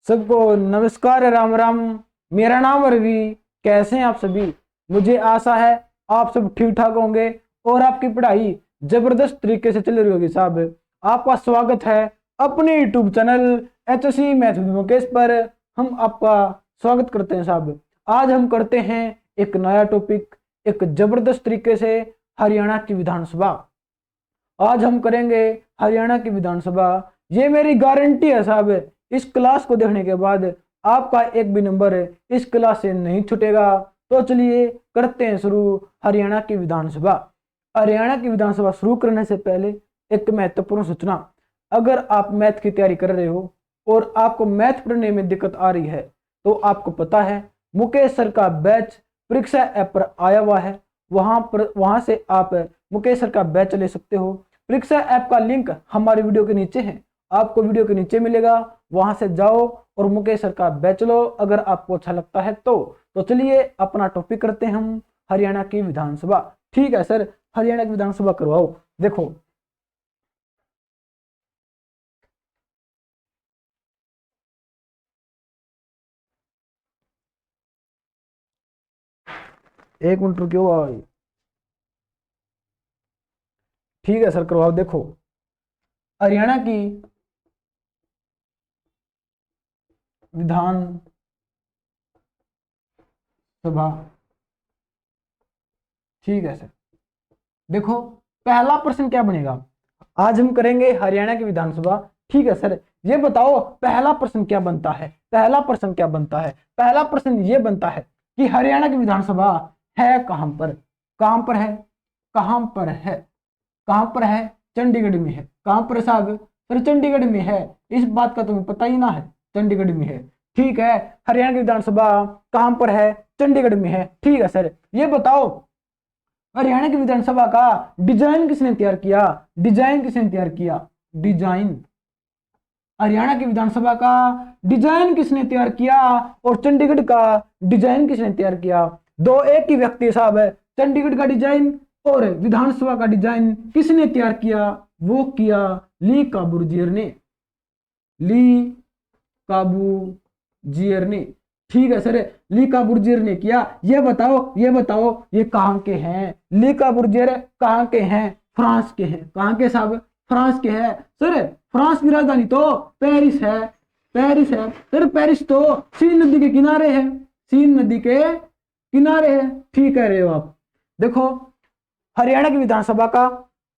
सबको नमस्कार, राम राम। मेरा नाम रवि। कैसे हैं आप सभी? मुझे आशा है आप सब ठीक ठाक होंगे और आपकी पढ़ाई जबरदस्त तरीके से चल रही होगी। साहब, आपका स्वागत है अपने YouTube channel HSC math with Mukesh पर। हम आपका स्वागत करते हैं साहब। आज हम करते हैं एक नया टॉपिक, एक जबरदस्त तरीके से हरियाणा की विधानसभा। आज हम करेंगे हरियाणा की विधानसभा। ये मेरी गारंटी है साहब, इस क्लास को देखने के बाद आपका एक भी नंबर इस क्लास से नहीं छूटेगा। तो चलिए करते हैं शुरू हरियाणा की विधानसभा। हरियाणा की विधानसभा शुरू करने से पहले एक महत्वपूर्ण सूचना। अगर आप मैथ की तैयारी कर रहे हो और आपको मैथ पढ़ने में दिक्कत आ रही है तो आपको पता है मुकेश सर का बैच परीक्षा ऐप पर आया हुआ है। वहां से आप मुकेश सर का बैच ले सकते हो। परीक्षा ऐप का लिंक हमारे वीडियो के नीचे है, आपको वीडियो के नीचे मिलेगा। वहां से जाओ और मुकेश सर का बैच लो अगर आपको अच्छा लगता है तो चलिए अपना टॉपिक करते हैं हम हरियाणा की विधानसभा। ठीक है सर, हरियाणा की विधानसभा करवाओ। देखो एक मिनट रुकियो भाई। ठीक है सर, करवाओ। देखो हरियाणा की विधान सभा। ठीक है सर, देखो पहला प्रश्न क्या बनेगा। आज हम करेंगे हरियाणा की विधानसभा। ठीक है सर, ये बताओ पहला प्रश्न क्या बनता है। पहला प्रश्न क्या बनता है? पहला प्रश्न ये बनता है कि हरियाणा की विधानसभा है कहां पर। कहां पर है? कहां पर है? कहां पर है? चंडीगढ़ में है। कहां पर साहब? सर चंडीगढ़ में है। इस बात का तुम्हें पता ही ना है, चंडीगढ़ में है। ठीक है, हरियाणा की विधानसभा कहां पर है? चंडीगढ़ में है। ठीक है सर, ये बताओ हरियाणा की विधानसभा का डिजाइन किसने तैयार किया? डिजाइन किसने तैयार किया? डिजाइन हरियाणा की विधानसभा का डिजाइन किसने तैयार किया और चंडीगढ़ का डिजाइन किसने तैयार किया? दो एक ही व्यक्ति साहब है। चंडीगढ़ का डिजाइन और विधानसभा का डिजाइन किसने तैयार किया? वो किया ली काबूजियर ने। ली काबूजियर ने। ठीक है सर, ली काबूजियर ने किया। ये बताओ ये कहाँ के हैं? ली काबूजियर कहाँ के हैं? फ्रांस के हैं। कहाँ के साहब? फ्रांस के हैं। सर फ्रांस की राजधानी तो पेरिस है। पेरिस है सर। पेरिस तो सीन नदी के किनारे है। सीन नदी के किनारे है। ठीक कह रहे हो आप। देखो हरियाणा की विधानसभा का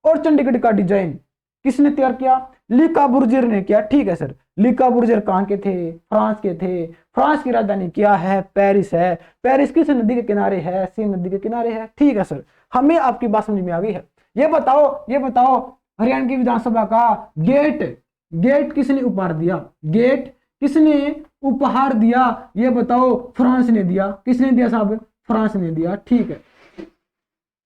और चंडीगढ़ का डिजाइन किसने तैयार किया? ली काबूजियर ने किया। ठीक है सर, ली काबूजियर कहाँ के थे? फ्रांस के थे। फ्रांस की राजधानी क्या है? पेरिस है। पेरिस किस नदी के किनारे है? सीन नदी के किनारे है। ठीक है सर, हमें आपकी बात समझ में आ गई है। ये बताओ हरियाणा की विधानसभा का गेट गेट किसने उपहार दिया? गेट किसने उपहार दिया? ये बताओ। फ्रांस ने दिया। किसने दिया साहब? फ्रांस ने दिया। ठीक है,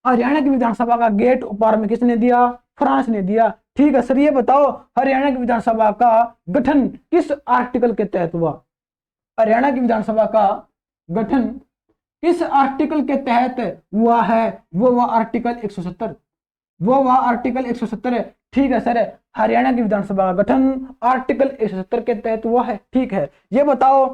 हरियाणा की विधानसभा का गेट उपहार में किसने दिया? फ्रांस ने दिया। ठीक है सर, ये बताओ हरियाणा की विधानसभा का गठन किस आर्टिकल के तहत हुआ? हरियाणा की विधानसभा का गठन किस आर्टिकल के तहत हुआ है? वो आर्टिकल 170। वो आर्टिकल 170 है। ठीक है सर, हरियाणा की विधानसभा का गठन आर्टिकल 170 के तहत हुआ है। ठीक है, ये बताओ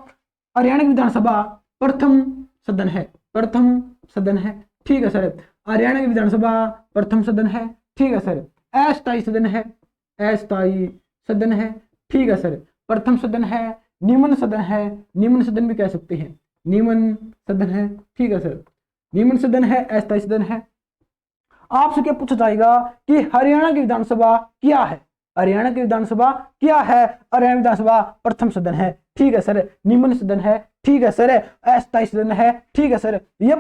हरियाणा की विधानसभा प्रथम सदन है। प्रथम सदन है। ठीक है सर, हरियाणा की विधानसभा प्रथम सदन है। ठीक है सर, अस्थायी सदन है। अस्थायी सदन है। ठीक है सर, प्रथम सदन है। निम्न सदन है। निम्न सदन भी कह सकते हैं। निम्न सदन है। ठीक है सर, निम्न सदन है, अस्थायी सदन है। आपसे क्या पूछा जाएगा कि हरियाणा की विधानसभा क्या है? हरियाणा की विधानसभा क्या है? हरियाणा विधानसभा प्रथम सदन है। ठीक है सर, निम्न सदन है। ठीक है सर, अस्थायी सदन है। ठीक है सर, ये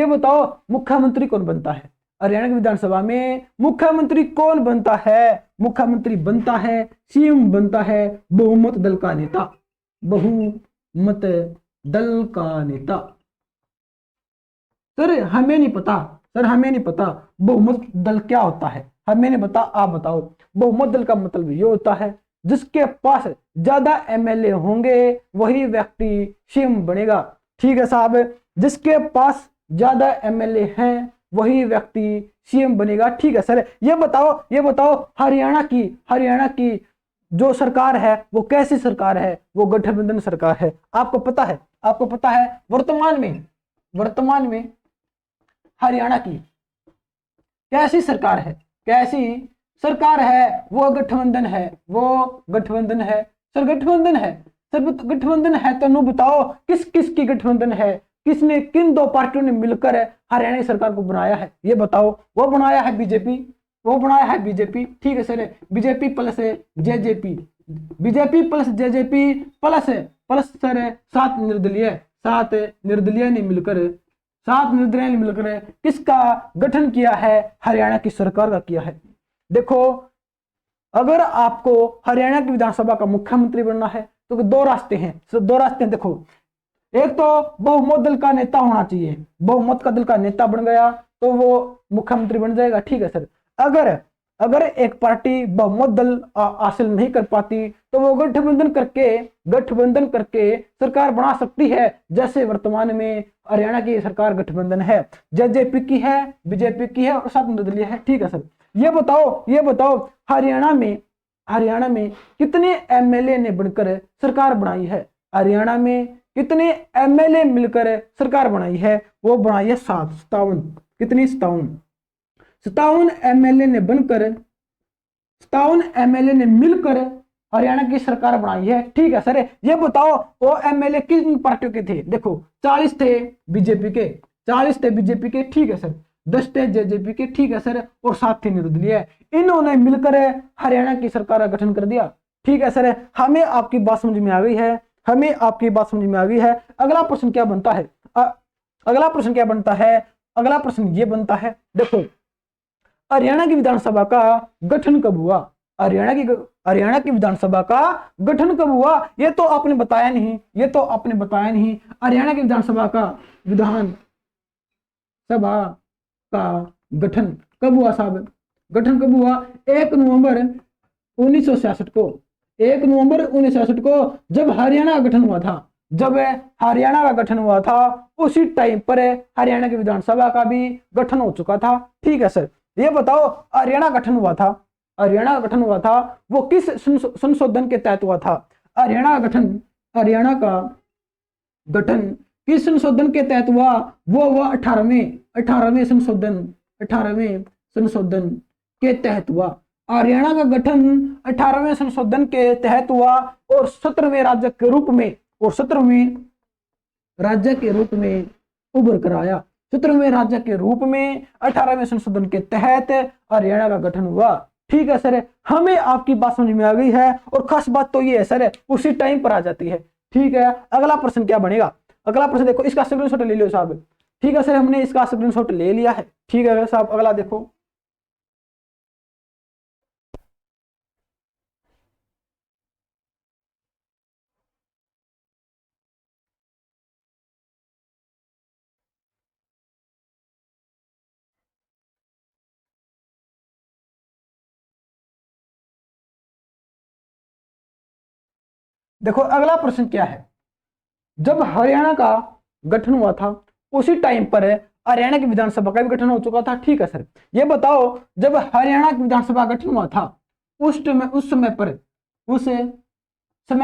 बताओ मुख्यमंत्री कौन बनता है? हरियाणा की विधानसभा में मुख्यमंत्री कौन बनता है? मुख्यमंत्री बनता है, सीएम बनता है बहुमत दल का नेता। बहुमत दल का नेता। सर हमें नहीं पता। सर हमें नहीं पता बहुमत दल क्या होता है। हमें नहीं पता, आप बताओ। बहुमत दल का मतलब ये होता है जिसके पास ज्यादा एमएलए होंगे वही व्यक्ति सीएम बनेगा। ठीक है साहब, जिसके पास ज्यादा एमएलए हैं वही व्यक्ति सीएम बनेगा। ठीक है सर, ये बताओ हरियाणा की जो सरकार है वो कैसी सरकार है, वो गठबंधन सरकार है। आपको पता है, आपको पता है वर्तमान में हरियाणा की कैसी सरकार है, कैसी सरकार है, वो गठबंधन है, वो गठबंधन है सर, गठबंधन है सर, गठबंधन है तो नु बताओ किस किस की गठबंधन है, किसने, किन दो पार्टियों ने मिलकर हरियाणा की सरकार को बनाया है, ये बताओ। वो बनाया है बीजेपी, वो बनाया है बीजेपी, ठीक है sir, BJP plus JJP, BJP plus JJP plus plus sir सात निर्दलीय ने मिलकर, सात निर्दलीय ने मिलकर किसका गठन किया है, हरियाणा की सरकार का किया है। देखो अगर आपको हरियाणा की विधानसभा का मुख्यमंत्री बनना है तो दो रास्ते हैं, दो रास्ते हैं। देखो एक तो बहुमत दल का नेता होना चाहिए, बहुमत का दल का नेता बन गया तो वो मुख्यमंत्री बन जाएगा, ठीक है सर। अगर एक पार्टी बहुमत दल हासिल नहीं कर पाती तो वो गठबंधन करके सरकार बना सकती है, जैसे वर्तमान में हरियाणा की सरकार गठबंधन है, जेजेपी की है, बीजेपी की है और सात निर्दलीय है, ठीक है सर। ये बताओ हरियाणा में कितने एमएलए ने बनकर सरकार बनाई है, हरियाणा में कितने एमएलए मिलकर सरकार बनाई है, वो बनाई है 57, कितनी 57 एमएलए ने बनकर, 57 एमएलए ने मिलकर हरियाणा की सरकार बनाई है, ठीक है सर। ये बताओ वो एमएलए किन पार्टियों के थे, देखो 40 थे बीजेपी के, 40 थे बीजेपी के, ठीक है सर, 10 थे जेजेपी के, ठीक है सर, और 7 थे निर्दलीय। इन्होंने मिलकर हरियाणा की सरकार का गठन कर दिया, ठीक है सर। हमें आपकी बात समझ में आ गई है, हमें आपकी बात समझ में आ गई है। अगला प्रश्न क्या बनता है, अगला प्रश्न क्या बनता है, अगला प्रश्न ये बनता है, देखो हरियाणा की विधानसभा का गठन कब हुआ, हरियाणा की विधानसभा का गठन कब हुआ, ये तो आपने बताया नहीं, ये तो आपने बताया नहीं। हरियाणा की विधानसभा का गठन कब हुआ साहब, गठन कब हुआ, 1 नवंबर 1966 को, 1 नवंबर 1966 को जब हरियाणा का गठन हुआ था, जब हरियाणा का गठन हुआ था उसी टाइम पर हरियाणा की विधानसभा का भी गठन हो चुका था, ठीक है सर। ये बताओ हरियाणा गठन हुआ था, हरियाणा का गठन हुआ था वो किस संशोधन के तहत हुआ था, हरियाणा का गठन किस संशोधन के तहत हुआ, वो 18वें संशोधन के तहत हुआ। हरियाणा का गठन 18वें संशोधन के तहत हुआ और 17वें राज्य के रूप में, और 17वें राज्य के रूप में उभर कर आया, 17वें राज्य के रूप में 18वें संशोधन के तहत हरियाणा का गठन हुआ, ठीक है सर। हमें आपकी बात समझ में आ गई है, और खास बात तो ये है सर उसी टाइम पर आ जाती है, ठीक है। अगला प्रश्न क्या बनेगा, अगला प्रश्न देखो, इसका स्क्रीनशॉट ले लो साहब, ठीक है सर, हमने इसका स्क्रीनशॉट ले लिया है, ठीक है साहब। अगला देखो, देखो अगला प्रश्न क्या है, जब हरियाणा का गठन हुआ था उसी टाइम पर हरियाणा की विधानसभा का भी गठन हो चुका था, ठीक है सर। ये बताओ जब हरियाणा की विधानसभा का गठन हुआ था उस समय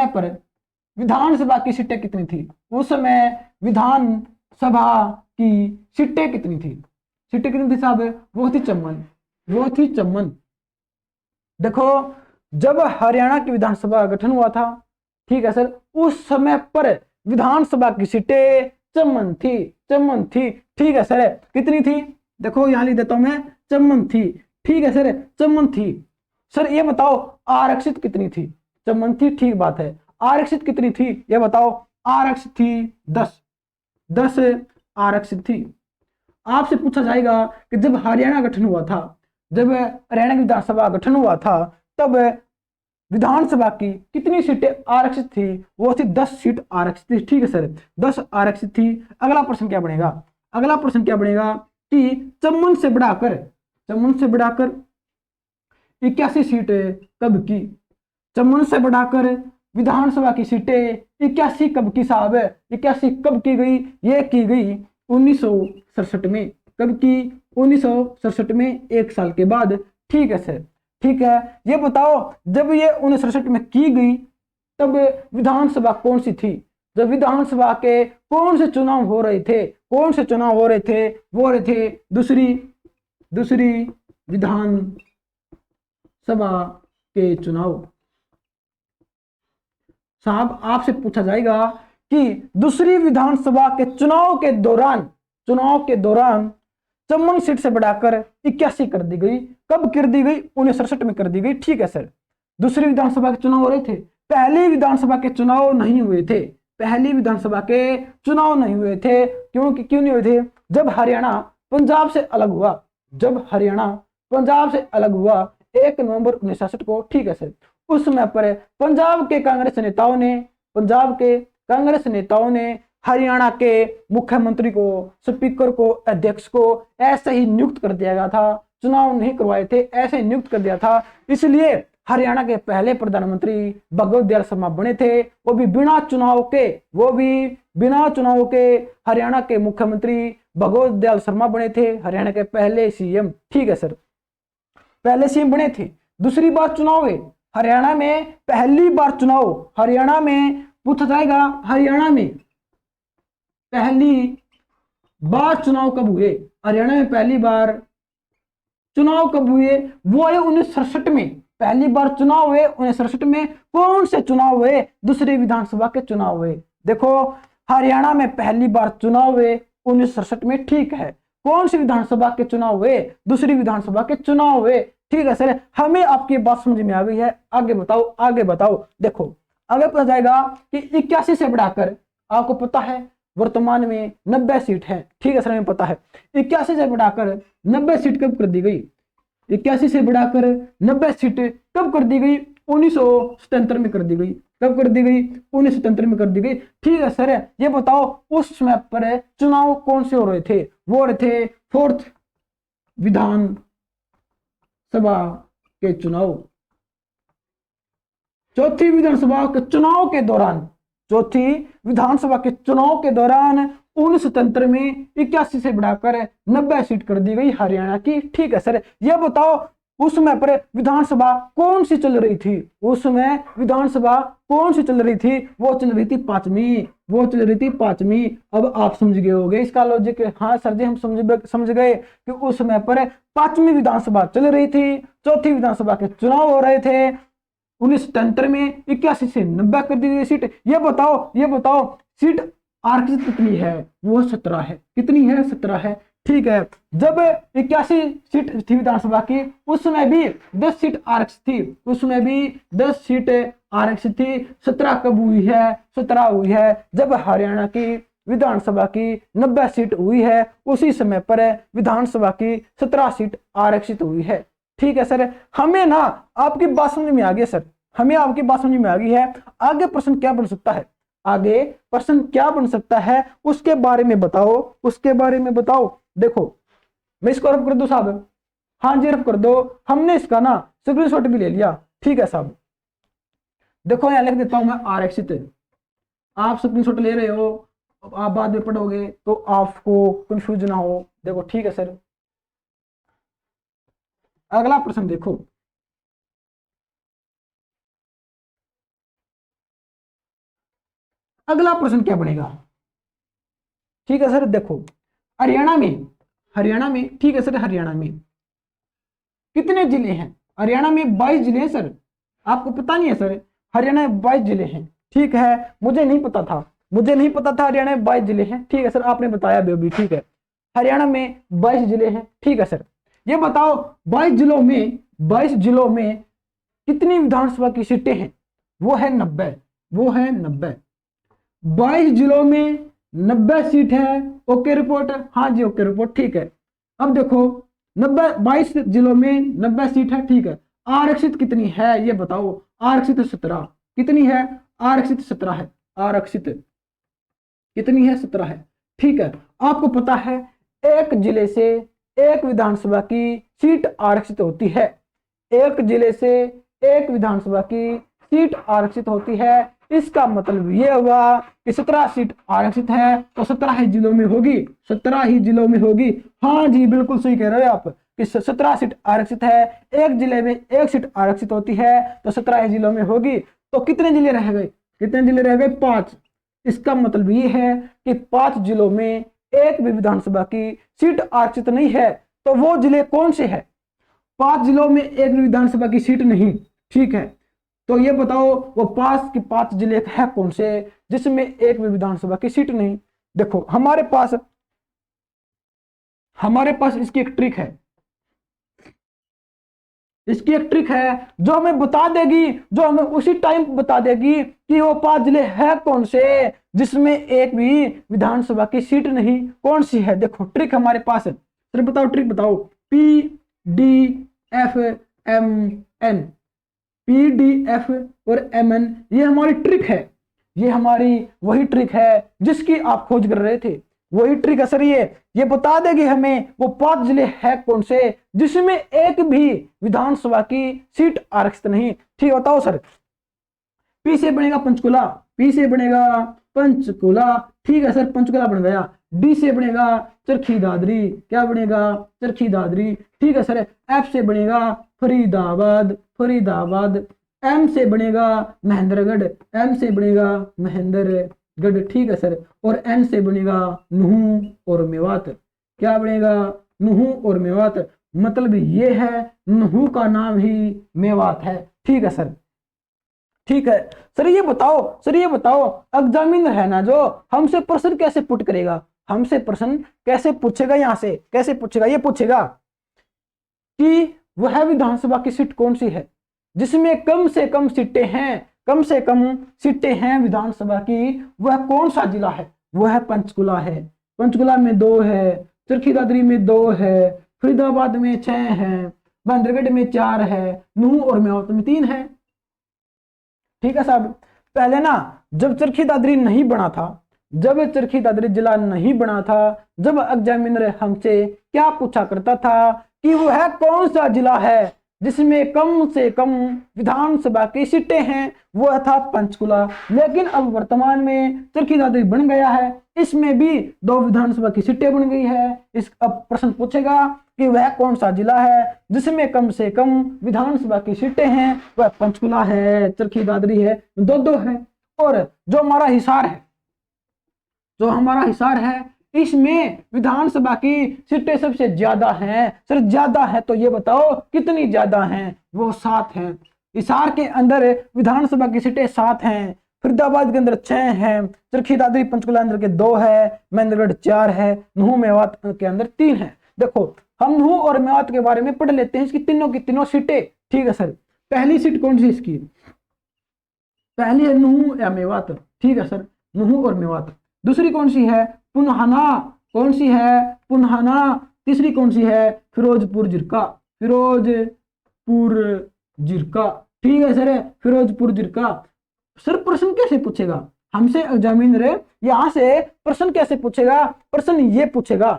पर विधानसभा की सीटें कितनी थी, उस समय विधानसभा की सीटें कितनी थी, सीटें कितनी थी साहब, वो थी 54। देखो जब हरियाणा की विधानसभा का गठन हुआ था, ठीक है सर, उस समय पर विधानसभा की सीटें 54 थी, ठीक है सर। कितनी थी, देखो यहां लिख देता हूं मैं, 54 थी, ठीक है सर, 54 थी। सर ये बताओ आरक्षित कितनी थी, 54 थी, ठीक बात है, आरक्षित कितनी थी ये बताओ, आरक्षित थी 10 आरक्षित थी। आपसे पूछा जाएगा कि जब हरियाणा गठन हुआ था, जब हरियाणा की विधानसभा गठन हुआ था, तब विधानसभा की कितनी सीटें आरक्षित थी, वो थी 10 सीट आरक्षित थी, ठीक है सर, 10 आरक्षित थी। अगला प्रश्न क्या बनेगा, अगला प्रश्न क्या बनेगा कि 54 से बढ़ाकर 81 सीटें कब की, 54 से बढ़ाकर विधानसभा की सीटें 81 कब की साहब, 81 कब की गई, ये की गई 1967 में, कब की, 1967 में, 1 साल के बाद, ठीक है सर, ठीक है, ये बताओ जब ये 1967 में की गई तब विधानसभा कौन सी थी? जब विधानसभा के कौन से चुनाव हो रहे थे? कौन से चुनाव हो रहे थे? वो हो रहे थे दूसरी विधानसभा के चुनाव। साहब आपसे पूछा जाएगा कि दूसरी विधानसभा के चुनाव के दौरान चौवन सीट से बढ़ाकर 81 कर दी गई। कब कर दी गई? 1967 में कर दी गई। ठीक है सर, दूसरी विधानसभा के चुनाव हो रहे थे, पहली विधानसभा के चुनाव नहीं हुए थे। पहली विधानसभा के चुनाव नहीं हुए थे, क्योंकि क्यों नहीं हुए थे? जब हरियाणा पंजाब से अलग हुआ, 1 नवंबर 1967 को। ठीक है सर, उस समय पर पंजाब के कांग्रेस नेताओं ने हरियाणा के मुख्यमंत्री को, स्पीकर को, अध्यक्ष को ऐसे ही नियुक्त कर दिया गया था। चुनाव नहीं करवाए थे, ऐसे ही नियुक्त कर दिया था। इसलिए हरियाणा के पहले प्रधानमंत्री भगवत दयाल शर्मा बने थे, वो भी बिना चुनाव के हरियाणा के मुख्यमंत्री भगवत दयाल शर्मा बने थे, हरियाणा के पहले सीएम। ठीक है सर, पहले सीएम बने थे। दूसरी बार चुनाव है हरियाणा में, पहली बार चुनाव हरियाणा में पूछा जाएगा, हरियाणा में पहली बार चुनाव कब हुए? हरियाणा में पहली बार चुनाव कब हुए? वो है 1967 में। पहली बार चुनाव हुए 1967 में। कौन से चुनाव हुए? दूसरी विधानसभा के चुनाव हुए। देखो, हरियाणा में पहली बार चुनाव हुए 1967 में। ठीक है, कौन सी विधानसभा के चुनाव हुए? दूसरी विधानसभा के चुनाव हुए। ठीक है सर, हमें आपकी बात समझ में आ गई है। आगे बताओ। देखो, आगे पता जाएगा कि 81 से बढ़ाकर, आपको पता है वर्तमान में 90 सीट है। ठीक है सर, हमें पता है 81 से बढ़ाकर 90 सीट कब कर दी गई? 81 से बढ़ाकर 90 सीट कब कर दी गई? 1977 में कर दी गई। कब कर दी गई? 1977 में कर दी गई। ठीक है सर, ये बताओ उस समय पर चुनाव कौन से हो रहे थे? वो हो रहे थे 4th विधानसभा के चुनाव। चौथी विधानसभा के चुनाव के दौरान 1977 में 81 से बढ़ाकर 90 सीट कर दी गई हरियाणा की। ठीक है सर, यह बताओ उस समय पर विधानसभा कौन सी चल रही थी? उस समय विधानसभा कौन सी चल रही थी? वो चल रही थी पांचवी। अब आप समझ गए होंगे इसका लॉजिक। हाँ सर जी, हम समझ गए कि उस समय पर पांचवी विधानसभा चल रही थी, चौथी विधानसभा के चुनाव हो रहे थे। 1977 में 81 से 90 कर दी गई सीट। ये बताओ सीट आरक्षित कितनी है? वो 17 है। कितनी है? 17 है। ठीक है, जब 81 सीट थी विधानसभा की, उसमें भी 10 सीट आरक्षित थी। 17 कब हुई है? 17 हुई है जब हरियाणा की विधानसभा की 90 सीट हुई है, उसी समय पर विधानसभा की 17 सीट आरक्षित हुई है। ठीक है सर, हमें ना आपकी बात समझ में आ गई सर, हमें आपकी बात समझ में आ गई है। आगे प्रश्न क्या बन सकता है? उसके बारे में बताओ। देखो, मैं इसको रफ कर दूं साहब? हाँ जी, रफ कर दो। हमने इसका ना स्क्रीनशॉट भी ले लिया। ठीक है साहब, देखो यहां लिख देता हूं मैं आरक्षित। आप स्क्रीनशॉट ले रहे हो, आप बाद में पढ़ोगे तो आपको कंफ्यूज ना हो। देखो, ठीक है सर, अगला प्रश्न देखो। अगला प्रश्न क्या बनेगा? ठीक है सर, देखो हरियाणा में ठीक है सर, हरियाणा में कितने जिले हैं? हरियाणा में 22 जिले हैं सर। आपको पता नहीं है सर? हरियाणा में 22 जिले हैं। ठीक है, मुझे नहीं पता था हरियाणा में 22 जिले हैं। ठीक है सर, आपने बताया भी। ठीक है, हरियाणा में 22 जिले हैं। ठीक है सर, ये बताओ 22 जिलों में कितनी विधानसभा की सीटें हैं? वो है 90। 22 जिलों में 90 सीट है। Okay report? हाँ जी, ओके रिपोर्ट। ठीक है, अब देखो 22 जिलों में 90 सीट है। ठीक है, आरक्षित कितनी है ये बताओ? आरक्षित 17। कितनी है? आरक्षित 17 है। आरक्षित कितनी है? 17 है। ठीक है, आपको पता है एक जिले से एक विधानसभा की सीट आरक्षित होती है। एक जिले से एक विधानसभा की सीट आरक्षित होती है। इसका मतलब यह हुआ कि 17 सीट आरक्षित है तो 17 ही जिलों में होगी। हाँ जी, बिल्कुल सही कह रहे हो आप। कि 17 सीट आरक्षित है, एक जिले में एक सीट आरक्षित होती है, तो 17 जिलों में होगी, तो कितने जिले रह गए, कितने जिले रह गए, 5। इसका मतलब ये है कि 5 जिलों में एक भी विधानसभा की सीट आरक्षित नहीं है, तो वो जिले कौन से हैं, 5 जिलों में एक भी विधानसभा की सीट नहीं, ठीक है। तो ये बताओ वो 5 के 5 जिले है कौन से जिसमें एक भी विधानसभा की सीट नहीं। देखो हमारे पास इसकी एक ट्रिक है, इसकी एक ट्रिक है जो हमें बता देगी, जो हमें उसी टाइम बता देगी कि वो 5 जिले है कौन से जिसमें एक भी विधानसभा की सीट नहीं, कौन सी है। देखो ट्रिक हमारे पास है, सर बताओ ट्रिक बताओ, PDFMN, PDF और MN, ये हमारी ट्रिक है, ये हमारी वही ट्रिक है जिसकी आप खोज कर रहे थे, वही ट्रिक है सर। ये बता देगी हमें वो 5 जिले है कौन से जिसमें एक भी विधानसभा की सीट आरक्षित नहीं, ठीक बताओ सर। पी से बनेगा पंचकुला, पी से बनेगा पंचकुला, ठीक है सर, पंचकुला बन गया। डी से बनेगा चरखी दादरी, क्या बनेगा, चरखी दादरी, ठीक है सर। एफ से बनेगा फरीदाबाद, फरीदाबाद। एम से बनेगा महेंद्रगढ़, एम से बनेगा महेंद्रगढ़, ठीक है सर। और एन से बनेगा नुहू और मेवात, क्या बनेगा, नुहू और मेवात। मतलब ये है नुहू का नाम ही मेवात है, ठीक है सर, ठीक है। सर ये बताओ, सर ये बताओ एग्जामिनर है ना जो हमसे प्रश्न कैसे पुट करेगा, हमसे प्रश्न कैसे पूछेगा, यहां से कैसे पूछेगा, ये पूछेगा कि वह विधानसभा की सीट कौन सी है जिसमें कम से कम सीटें हैं, कम से कम सीटें हैं विधानसभा की, वह कौन सा जिला है, वह पंचकुला है। पंचकुला में 2 है, चरखी दादरी में 2 है, फरीदाबाद में 6 है, महेंद्रगढ़ में 4 है, नूह और मेवात में 3 है, ठीक है साहब। पहले ना जब चरखी दादरी नहीं बना था, जब चरखी दादरी जिला नहीं बना था, जब एग्जामिनर हमसे क्या पूछा करता था कि वह कौन सा जिला है जिसमें कम से कम विधानसभा की सीटें हैं, वह था पंचकुला। लेकिन अब वर्तमान में चरखी दादरी बन गया है, इसमें भी 2 विधानसभा की सीटें बन गई है। इस अब प्रश्न पूछेगा कि वह कौन सा जिला है जिसमें कम से कम विधानसभा की सीटें हैं, वह पंचकुला है, चरखी दादरी है, 2-2 है। और जो हमारा हिसार है, जो हमारा हिसार है, इसमें विधानसभा की सीटें सबसे ज्यादा हैं। सर ज्यादा है तो ये बताओ कितनी ज्यादा हैं, वो 7 हैं। हिसार के अंदर विधानसभा की सीटें 7 हैं, फरीदाबाद के अंदर 6 हैं, चरखी दादरी पंचकुला अंदर के 2 है, महेंद्रगढ़ 4 है, नुहू मेवात के अंदर 3 है। देखो हम नुहू और मेवात के बारे में पढ़ लेते हैं, इसकी तीनों की तीनों सीटें, ठीक है सर। पहली सीट कौन सी इसकी, पहली है नुहू या मेवात, ठीक है सर, नुहू और मेवात। दूसरी कौन सी है, पुन्हाना, कौन सी है, पुन्हाना। तीसरी कौन सी है, फिरोजपुर जिरका, फिरोजपुर जिरका, ठीक है सर, फिरोजपुर जिरका। सर प्रश्न कैसे पूछेगा हमसे एग्जामिनर, यहां से प्रश्न कैसे पूछेगा, प्रश्न ये पूछेगा,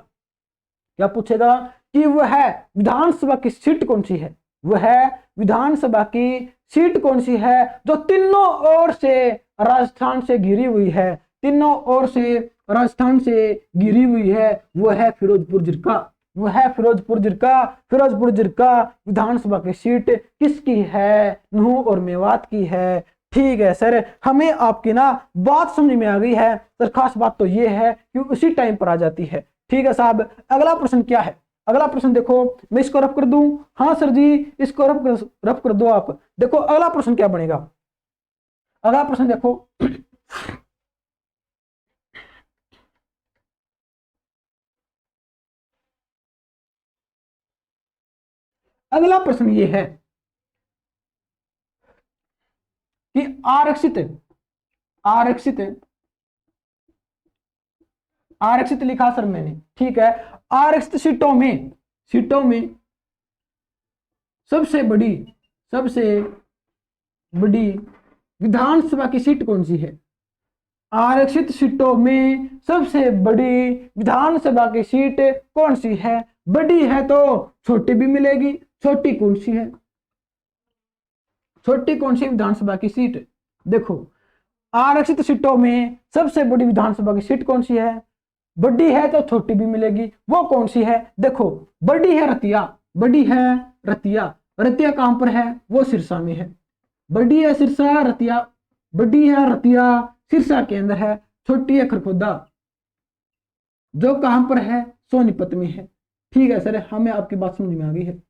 क्या पूछेगा कि वह विधानसभा की सीट कौन सी है, वह विधानसभा की सीट कौन सी है जो तीनों ओर से राजस्थान से घिरी हुई है, तीनों ओर से राजस्थान से घिरी हुई है, वो है फिरोजपुर जिरका, वो है फिरोजपुर जिरका। फिरोजपुर जिरका विधानसभा की सीट किसकी है, नुहू और मेवात की है, ठीक है सर। हमें आपकी ना बात समझ में आ गई है सर, खास बात तो ये है कि उसी टाइम पर आ जाती है, ठीक है साहब। अगला प्रश्न क्या है, अगला प्रश्न देखो, मैं इसको रफ कर दूं, हाँ सर जी इसको रफ कर दो आप। देखो अगला प्रश्न क्या बनेगा, अगला प्रश्न देखो, अगला प्रश्न ये है कि आरक्षित आरक्षित आरक्षित लिखा सर मैंने, ठीक है। आरक्षित सीटों में सबसे बड़ी विधानसभा की सीट कौन सी है, आरक्षित सीटों में सबसे बड़ी विधानसभा की सीट कौन सी है। बड़ी है तो छोटी भी मिलेगी, छोटी कौन सी है, छोटी कौन सी विधानसभा की सीट। देखो आरक्षित सीटों में सबसे बड़ी विधानसभा की सीट कौन सी है, बड़ी है तो छोटी भी मिलेगी, वो कौन सी है। देखो बड़ी है रतिया, बड़ी है रतिया, रतिया कहां पर है? वो सिरसा में है। बड़ी है सिरसा, रतिया, बड़ी है रतिया सिरसा के अंदर है। छोटी है खरखोदा, जो कहां पर है? सोनीपत में है। ठीक है सर, हमें आपकी बात समझ में आ गई है।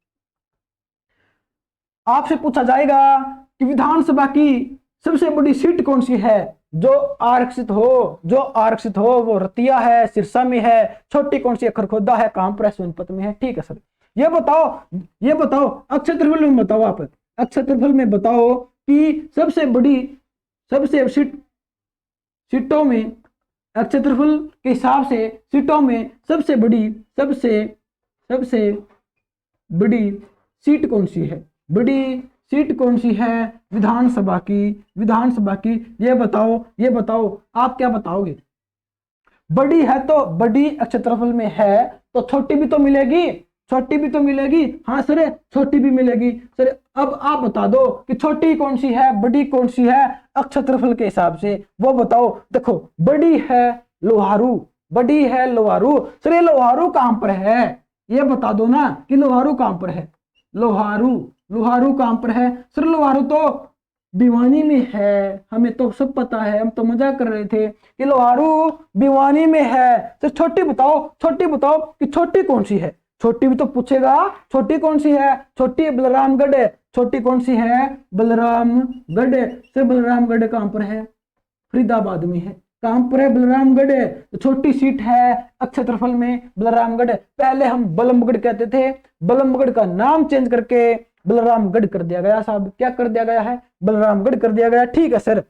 आपसे पूछा जाएगा कि विधानसभा की सबसे बड़ी सीट कौन सी है? जो आरक्षित हो, जो आरक्षित हो वो रतिया है, सिरसा में है। छोटी कौन सी है? खरखोदा है। कहां पर है? सोनीपत में है। ठीक है सर। ये बताओ, ये बताओ अक्षय त्रिफल में बताओ आप, अक्षय त्रिफल में बताओ कि सबसे बड़ी, सबसे सीटों में, अक्षय त्रिफल के हिसाब से सीटों में सबसे बड़ी, सबसे सबसे बड़ी सीट कौन सी है? बड़ी सीट कौन सी है विधानसभा की? विधानसभा की ये बताओ, ये बताओ। आप क्या बताओगे? बड़ी है तो बड़ी क्षेत्रफल में है तो छोटी भी तो मिलेगी, छोटी भी तो मिलेगी। हाँ सर, छोटी भी मिलेगी। सर अब आप बता दो कि छोटी कौन सी है, बड़ी कौन सी है क्षेत्रफल के हिसाब से, वो बताओ। देखो बड़ी है लोहारू, बड़ी है लोहारू। सर ये लोहारू कहां पर है? ये बता दो ना कि लोहारू कहां पर है? लोहारू, लोहारू कहां पर है? सर लोहारू तो भिवानी में है, हमें तो सब पता है, हम तो मजाक कर रहे थे कि लोहारू भिवानी में है। तो छोटी बताओ, छोटी बताओ कि छोटी कौन सी है? छोटी भी तो पूछेगा, छोटी कौन सी है? छोटी बलरामगढ़ है। छोटी कौन सी है? बलरामगढ़। से बलरामगढ़ कहां पर है? फरीदाबाद में है। कहां पर है? बलरामगढ़। तो छोटी सीट है क्षेत्रफल में बलरामगढ़। पहले हम बलमगढ़ कहते थे, बलमगढ़ का नाम चेंज करके बलरामगढ़ कर दिया गया साहब। क्या कर दिया गया है? बलरामगढ़ कर दिया गया। ठीक है सर।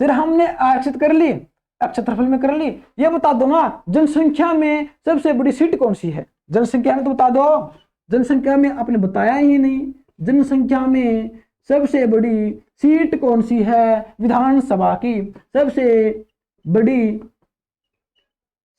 फिर हमने आरक्षित कर ली, क्षेत्रफल में कर ली। ये बता दो ना जनसंख्या में सबसे बड़ी सीट कौन सी है? जनसंख्या में तो बता दो। जनसंख्या में आपने बताया ही नहीं। जनसंख्या में सबसे बड़ी सीट कौन सी है विधानसभा की? सबसे बड़ी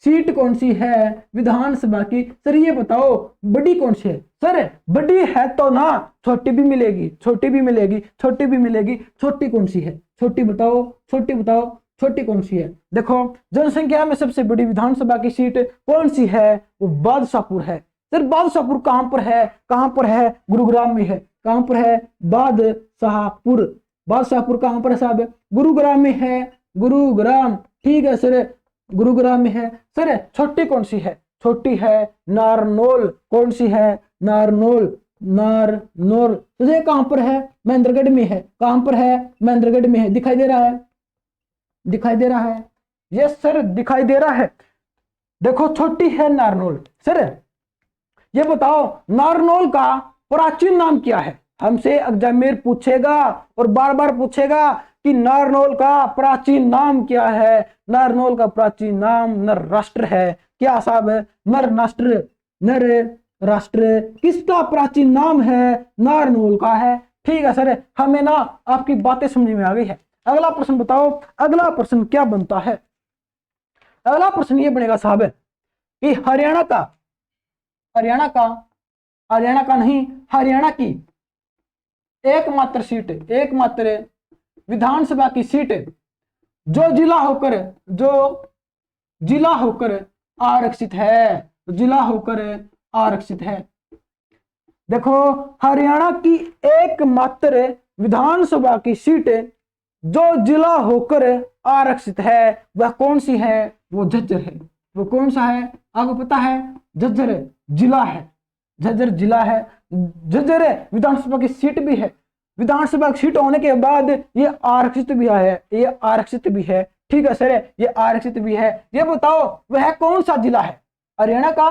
सीट कौन सी है विधानसभा की? सर ये बताओ बड़ी कौन सी है? सर बड़ी है तो ना छोटी भी मिलेगी, छोटी भी मिलेगी, छोटी भी मिलेगी। छोटी कौन सी है? छोटी बताओ, छोटी बताओ, छोटी कौन सी है? देखो जनसंख्या में सबसे बड़ी विधानसभा की सीट कौन सी है? वो बादशाहपुर है। सर बादशाहपुर कहां पर है? कहां पर है? गुरुग्राम में है। कहां पर है? बादशाहपुर। बादशाहपुर कहां पर है साहब? गुरुग्राम में है। गुरुग्राम। ठीक है सर, गुरुग्राम में है। सर छोटी कौन सी है? छोटी है नारनौल। कौन सी है? नारनौल, नारनौल। तो ये कहां पर है? महेंद्रगढ़ में है। कहां पर है? महेंद्रगढ़ में है। दिखाई दे रहा है? दिखाई दे रहा है? यस सर दिखाई दे रहा है। देखो छोटी है नारनौल। सर ये बताओ नारनौल का प्राचीन नाम क्या है? हमसे एग्जामिनर पूछेगा और बार बार पूछेगा कि नारनौल का प्राचीन नाम क्या है? नारनौल का प्राचीन नाम नर राष्ट्र है। क्या साहब है? नर राष्ट्र, नर राष्ट्र। किसका प्राचीन नाम है? नारनौल का है। ठीक है सर, हमें ना आपकी बातें समझ में आ गई है। अगला प्रश्न बताओ, अगला प्रश्न क्या बनता है? अगला प्रश्न ये बनेगा साहब कि हरियाणा का, हरियाणा का, हरियाणा का नहीं, हरियाणा की एकमात्र सीट, एकमात्र विधानसभा की सीट जो जिला होकर, जो जिला होकर आरक्षित है, जिला होकर आरक्षित है। देखो हरियाणा की एकमात्र विधानसभा की सीट जो जिला होकर आरक्षित है वह कौन सी है? वो झज्जर है। वो कौन सा है आपको पता है? झज्जर जिला है। झज्जर जिला है। झज्जर विधानसभा की सीट भी है। विधानसभा की सीट होने के बाद ये आरक्षित भी है, ये आरक्षित भी है। ठीक है सर, ये आरक्षित भी है। ये बताओ वह कौन सा जिला है? हरियाणा का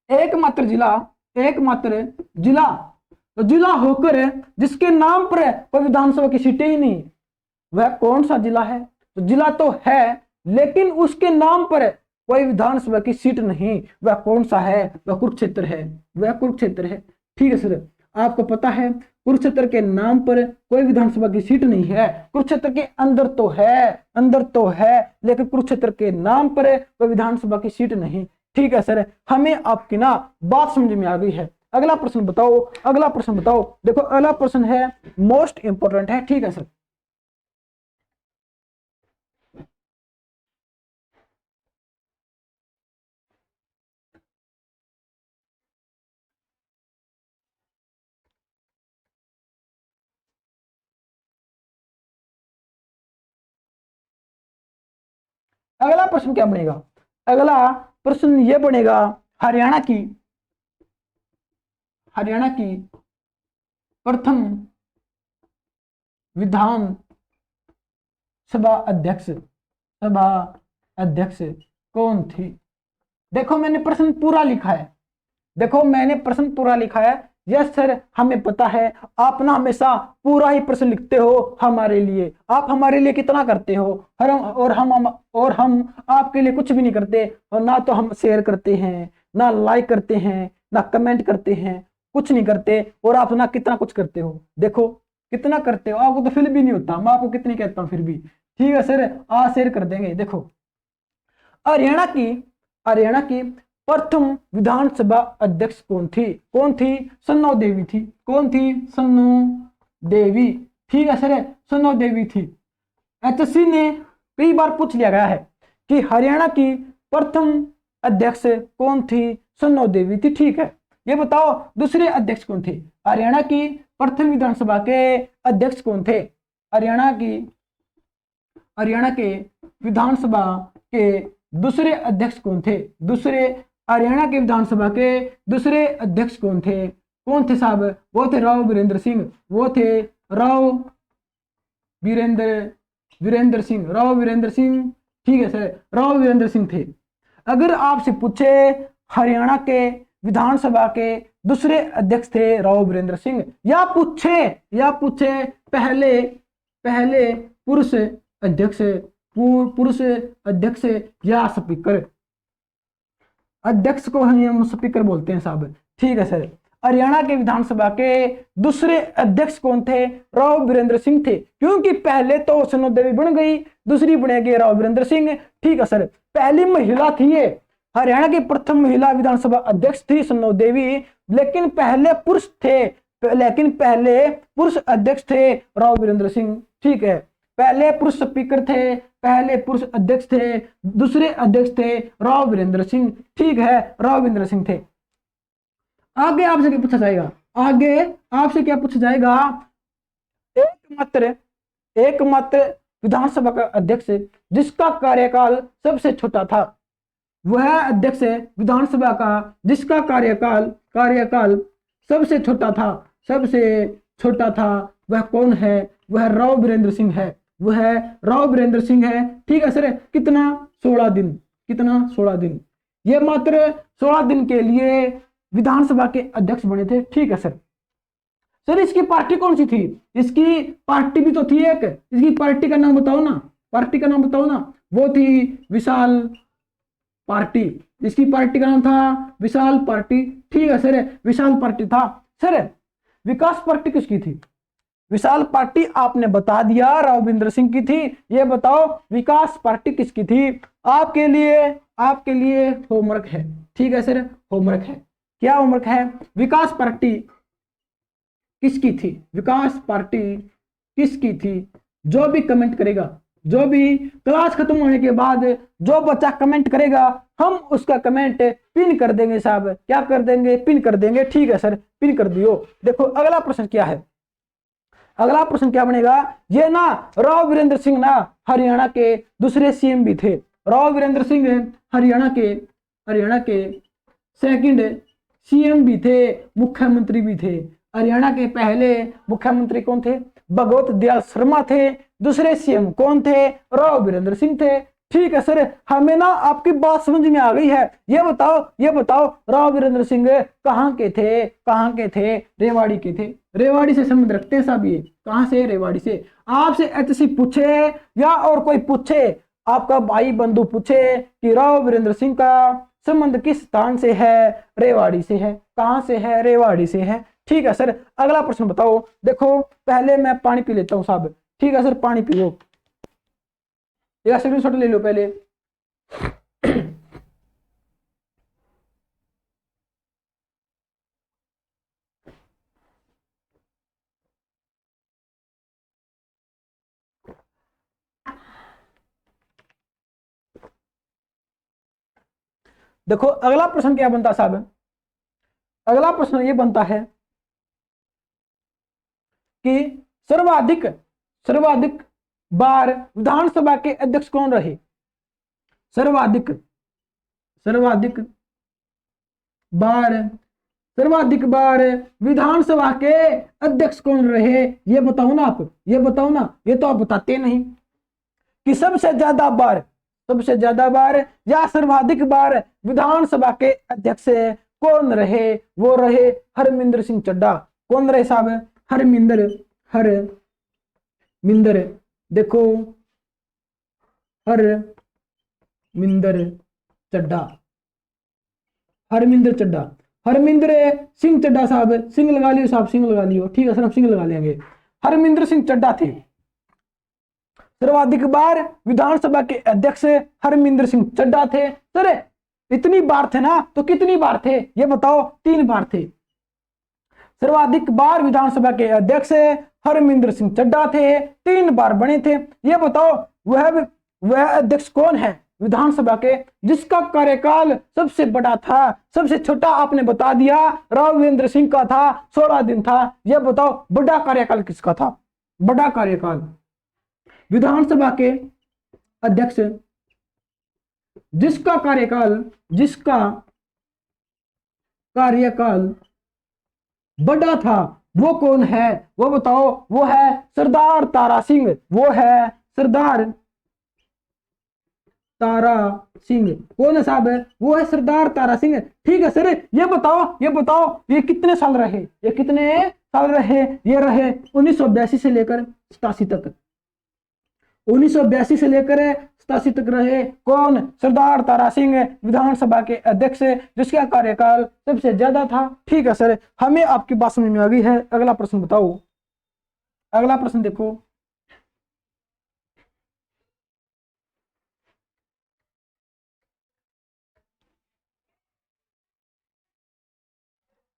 एकमात्र जिला, एकमात्र जिला, तो जिला होकर जिसके नाम पर कोई विधानसभा की सीटें ही नहीं, वह कौन सा जिला है? तो जिला तो है लेकिन उसके नाम पर कोई विधानसभा की सीट नहीं। वह कौन सा है? वह कुरुक्षेत्र है। वह कुरुक्षेत्र है। ठीक है सर, आपको पता है कुरुक्षेत्र के नाम पर कोई विधानसभा की सीट नहीं है। कुरुक्षेत्र के अंदर तो है, अंदर तो है, लेकिन कुरुक्षेत्र के नाम पर कोई विधानसभा की सीट नहीं। ठीक है सर, हमें आपकी ना बात समझ में आ गई है। अगला प्रश्न बताओ, अगला प्रश्न बताओ। देखो अगला प्रश्न है मोस्ट इंपोर्टेंट है। ठीक है सर, अगला प्रश्न क्या बनेगा? अगला प्रश्न यह बनेगा, हरियाणा की प्रथम विधान सभा अध्यक्ष कौन थी? देखो मैंने प्रश्न पूरा लिखा है, यस सर हमें पता है, आप ना हमेशा पूरा ही प्रश्न लिखते हो हमारे लिए, आप हमारे लिए कितना करते हो, हम आपके लिए कुछ भी नहीं करते, और ना तो हम शेयर करते हैं, ना लाइक करते हैं, ना कमेंट करते हैं, कुछ नहीं करते, और आप ना कितना कुछ करते हो, देखो कितना करते हो, आपको तो फिर भी नहीं होता, मैं आपको कितनी कहता हूँ फिर भी। ठीक है सर, आज शेयर कर देंगे। देखो हरियाणा की प्रथम विधानसभा अध्यक्ष कौन थी? सन्नो देवी थी। कौन थी? सन्नो देवी। ठीक है सर, सन्नो देवी थी। एचएससी ने कई बार पूछ लिया गया है कि हरियाणा की प्रथम अध्यक्ष कौन थी? सन्नो देवी थी। ठीक है, ये बताओ दूसरे अध्यक्ष कौन थे? हरियाणा की प्रथम विधानसभा के अध्यक्ष कौन थे? हरियाणा के विधानसभा के दूसरे अध्यक्ष कौन थे? हरियाणा के विधानसभा के दूसरे अध्यक्ष कौन थे? साहब? वो थे राव वीरेंद्र सिंह। राव वीरेंद्र सिंह। ठीक है सर, राव वीरेंद्र सिंह थे। अगर आपसे पूछे हरियाणा के विधानसभा के दूसरे अध्यक्ष थे राव वीरेंद्र सिंह, या पूछे पहले पुरुष अध्यक्ष या स्पीकर, अध्यक्ष को हम स्पीकर बोलते हैं साहब। ठीक है सर, हरियाणा के विधानसभा के दूसरे अध्यक्ष कौन थे? राव वीरेंद्र सिंह थे, क्योंकि पहले तो सन्नो देवी बन गई, दूसरी बनेगी राव वीरेंद्र सिंह। ठीक है सर, पहली महिला थी ये, हरियाणा की प्रथम महिला विधानसभा अध्यक्ष थी सन्नो देवी, लेकिन पहले पुरुष अध्यक्ष थे राव वीरेंद्र सिंह। ठीक है, पहले पुरुष स्पीकर थे, पहले पुरुष अध्यक्ष थे, दूसरे अध्यक्ष थे राव वीरेंद्र सिंह। ठीक है, राव वीरेंद्र सिंह थे। आगे आपसे क्या पूछा जाएगा? एकमात्र विधानसभा का अध्यक्ष जिसका कार्यकाल सबसे छोटा था, वह अध्यक्ष विधानसभा का जिसका कार्यकाल सबसे छोटा था, वह कौन है? वह राव वीरेंद्र सिंह है। ठीक है सर, कितना? 16 दिन। ये मात्र 16 दिन के लिए विधानसभा के अध्यक्ष बने थे। ठीक है सर, इसकी पार्टी कौन सी थी? इसकी पार्टी भी तो थी एक, इसकी पार्टी का नाम बताओ ना। वो थी विशाल पार्टी। इसकी पार्टी का नाम था विशाल पार्टी। ठीक है सर, विशाल पार्टी था। सर विकास पार्टी किसकी थी? विशाल पार्टी आपने बता दिया राविंद्र सिंह की थी, ये बताओ विकास पार्टी किसकी थी? आपके लिए होमवर्क है। ठीक है सर, होमवर्क है। क्या होमवर्क है? विकास पार्टी किसकी थी? जो भी कमेंट करेगा, जो भी क्लास खत्म होने के बाद जो बच्चा कमेंट करेगा, हम उसका कमेंट पिन कर देंगे साहब। क्या कर देंगे? पिन कर देंगे। ठीक है सर, पिन कर दियो। देखो अगला प्रश्न क्या है? अगला प्रश्न क्या बनेगा? ये ना राव वीरेंद्र सिंह ना हरियाणा के दूसरे सीएम भी थे। राव वीरेंद्र सिंह हरियाणा के सेकंड सीएम भी थे, मुख्यमंत्री भी थे। हरियाणा के पहले मुख्यमंत्री कौन थे? भगवत दयाल शर्मा थे। दूसरे सीएम कौन थे? राव वीरेंद्र सिंह थे। ठीक है सर, हमें ना आपकी बात समझ में आ गई है। ये बताओ राव वीरेंद्र सिंह कहाँ के थे? रेवाड़ी के थे। रेवाड़ी से संबंध रखते हैं साहब। ये कहाँ से? रेवाड़ी से। आपसे एचएससी पूछे या और कोई पूछे, आपका भाई बंधु पूछे कि राव वीरेंद्र सिंह का संबंध किस स्थान से है? रेवाड़ी से है। कहाँ से है? रेवाड़ी से है। ठीक है सर, अगला प्रश्न बताओ। देखो पहले मैं पानी पी लेता हूँ साहब। ठीक है सर, पानी पियो। एक स्क्रीनशॉट ले लो पहले। देखो अगला प्रश्न क्या बनता साहब? अगला प्रश्न ये बनता है कि सर्वाधिक बार विधानसभा के अध्यक्ष कौन रहे? सर्वाधिक सर्वाधिक बार सर्वाधिक बार विधानसभा के अध्यक्ष कौन रहे? ये बताओ ना आप, ये बताओ ना, ये तो आप बताते नहीं कि सबसे ज्यादा बार या सर्वाधिक बार विधानसभा के अध्यक्ष कौन रहे? वो रहे हरमिंदर सिंह चड्ढा। कौन रहे साहब? हरमिंदर देखो हरमिंदर चड्ढा, हरमिंदर सिंह चड्ढा साहब। सिंह लगा लियो साहब, सिंह लगा लियो, ठीक है सर, हम सिंह लगा लेंगे। हरमिंदर सिंह चड्ढा थे सर्वाधिक बार विधानसभा के अध्यक्ष, हरमिंदर सिंह चड्ढा थे। सर इतनी बार थे ना, तो कितनी बार थे ये बताओ? 3 बार थे। सर्वाधिक बार विधानसभा के अध्यक्ष हरमिंदर सिंह चड्ढा थे, 3 बार बने थे। ये बताओ वह अध्यक्ष कौन है विधानसभा के जिसका कार्यकाल सबसे बड़ा था? सबसे छोटा आपने बता दिया, राघवेंद्र सिंह का था, 16 दिन था। यह बताओ बड़ा कार्यकाल किसका था? बड़ा कार्यकाल विधानसभा के अध्यक्ष जिसका कार्यकाल बड़ा था, वो कौन है? वो बताओ। वो है सरदार तारा सिंह। वो है सरदार तारा सिंह। कौन है साहब? वो है सरदार तारा सिंह। ठीक है सर, ये बताओ ये कितने साल रहे? ये रहे 1982 से लेकर 87 तक। 1982 से लेकर 87 तक रहे। कौन? सरदार तारा सिंह विधानसभा के अध्यक्ष जिसका कार्यकाल सबसे ज्यादा था। ठीक है सर, हमें आपकी बात समझ में आ गई है। अगला प्रश्न बताओ। अगला प्रश्न देखो,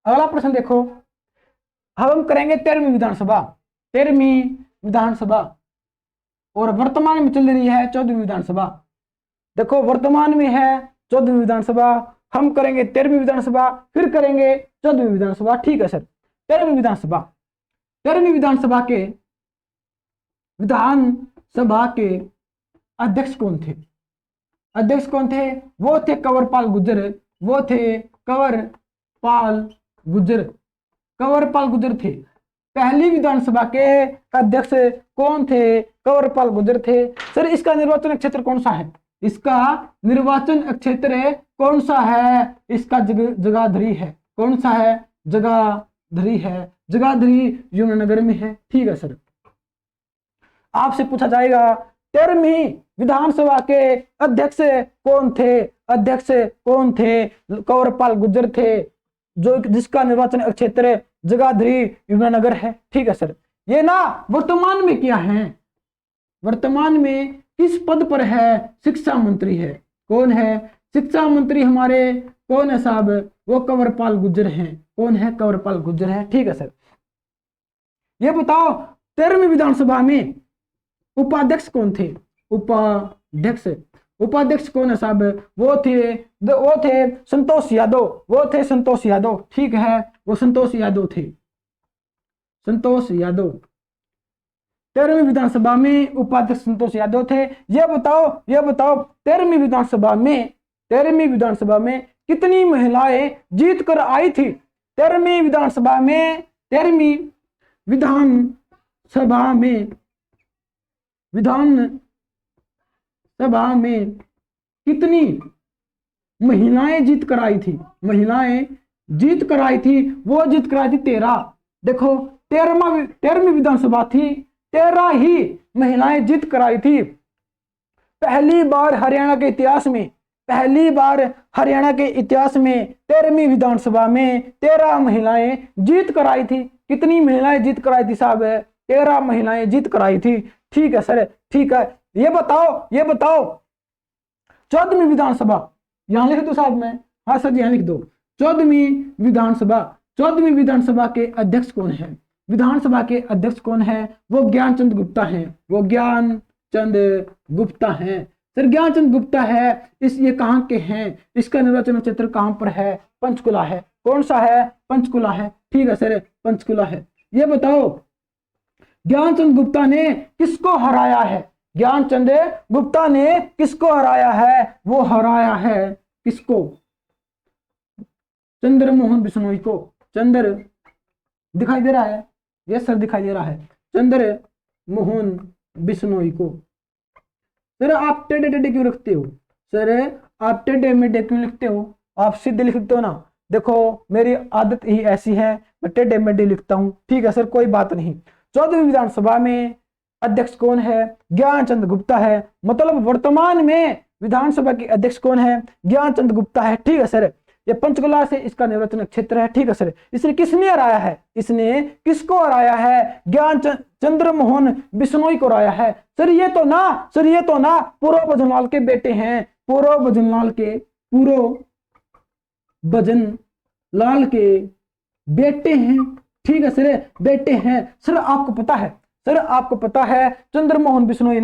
अगला प्रश्न देखो। अब हम करेंगे 13वीं विधानसभा। 13वीं विधानसभा और वर्तमान में चल रही है 14वीं विधानसभा। देखो वर्तमान में है 14वीं विधानसभा, हम करेंगे 13वीं विधानसभा, फिर करेंगे 14वीं विधानसभा। ठीक है सर। 13वीं विधानसभा के अध्यक्ष कौन थे? वो थे कंवरपाल गुर्जर थे। पहली विधानसभा के अध्यक्ष कौन थे? कंवरपाल गुर्जर थे। सर इसका निर्वाचन क्षेत्र कौन सा है? इसका जगाधरी है। कौन सा है? जगाधरी यमुनानगर में है। ठीक है सर। आपसे पूछा जाएगा 13वीं विधानसभा के अध्यक्ष कौन थे? कंवरपाल गुर्जर थे, जिसका निर्वाचन क्षेत्र जगाधरी यमुनानगर है। ठीक है सर। ये ना वर्तमान में क्या है? वर्तमान में किस पद पर है? शिक्षा मंत्री है। कौन है शिक्षा मंत्री हमारे? कौन है साहब? वो कंवरपाल गुर्जर हैं। कौन है? कंवरपाल गुर्जर है। ठीक है सर। ये बताओ 13वीं विधानसभा में उपाध्यक्ष कौन थे? उपाध्यक्ष कौन है साहब? वो थे संतोष यादव। ठीक है, वो संतोष यादव थे। 13वीं विधानसभा में उपाध्यक्ष संतोष यादव थे। ये बताओ 13वीं विधानसभा में कितनी महिलाएं जीत कर आई थी? 13वीं विधानसभा में कितनी महिलाएं जीत कर आई थी? वो जीत कर आई थी 13। देखो 13वीं विधानसभा थी, 13 ही महिलाएं जीत कर आई थी। पहली बार हरियाणा के इतिहास में 13वीं विधानसभा में 13 महिलाएं जीत कर आई थी। कितनी महिलाएं जीत कर आई थी साहब? 13 महिलाएं जीत कर आई थी। ठीक है सर। ठीक है, ये बताओ 14वीं विधानसभा, यहां लिख दो साहब में। हाँ सर जी, यहां लिख दो। 14वीं विधानसभा के अध्यक्ष कौन है? वो ज्ञानचंद गुप्ता हैं। सर ज्ञानचंद गुप्ता है, ये कहाँ के हैं? इसका निर्वाचन क्षेत्र कहाँ पर है? पंचकुला है। कौन सा है? पंचकुला है। ठीक है सर, पंचकुला है। ये बताओ ज्ञानचंद गुप्ता ने किसको हराया है? ज्ञानचंद गुप्ता ने किसको हराया है? वो हराया है किसको? चंद्रमोहन बिश्नोई को। चंद्र दिखाई दे रहा है? यस सर दिखाई दे रहा है, चंद्रमोहन बिश्नोई को। सर आप टेढ़े टेढ़े क्यों रखते हो? सर आप टेढ़े मेढ़े क्यों लिखते हो? आप सीधे लिखते हो ना। देखो मेरी आदत ही ऐसी है, मैं टेढ़े मेढ़े लिखता हूँ। ठीक है सर कोई बात नहीं। 14वीं विधानसभा में अध्यक्ष कौन है? ज्ञानचंद गुप्ता है। मतलब वर्तमान में विधानसभा के अध्यक्ष कौन है? ज्ञानचंद गुप्ता है। ठीक है सर, ये पंचकुला से इसका निर्वाचन क्षेत्र है। ठीक है सर, इसने किसने हराया है? इसने किसको हराया है? चंद्रमोहन बिश्नोई को हराया है। सर ये तो ना पूर्व भजनलाल के बेटे हैं। पूर्व भजनलाल के बेटे हैं। ठीक है सर, बेटे हैं। सर आपको पता है चंद्रमोहन बिश्नोई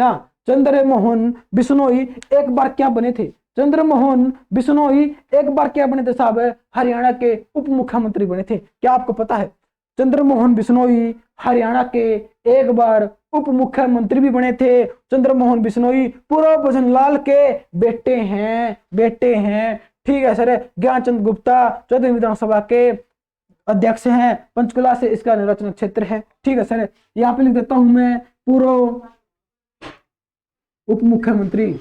एक बार क्या बने थे? चंद्रमोहन बिश्नोई एक बार क्या बने थे साहब? हरियाणा के उप मुख्यमंत्री बने थे। क्या आपको पता है? चंद्रमोहन बिश्नोई हरियाणा के एक बार उप मुख्यमंत्री भी बने थे। चंद्रमोहन बिश्नोई पूर्व भजनलाल के बेटे हैं। ठीक है सर, ज्ञानचंद गुप्ता 14वीं विधानसभा के अध्यक्ष हैं। पंचकुला से इसका निर्वाचन क्षेत्र है। ठीक है सर, यहाँ पे लिख देता हूं मैं पूर्व उप मुख्यमंत्री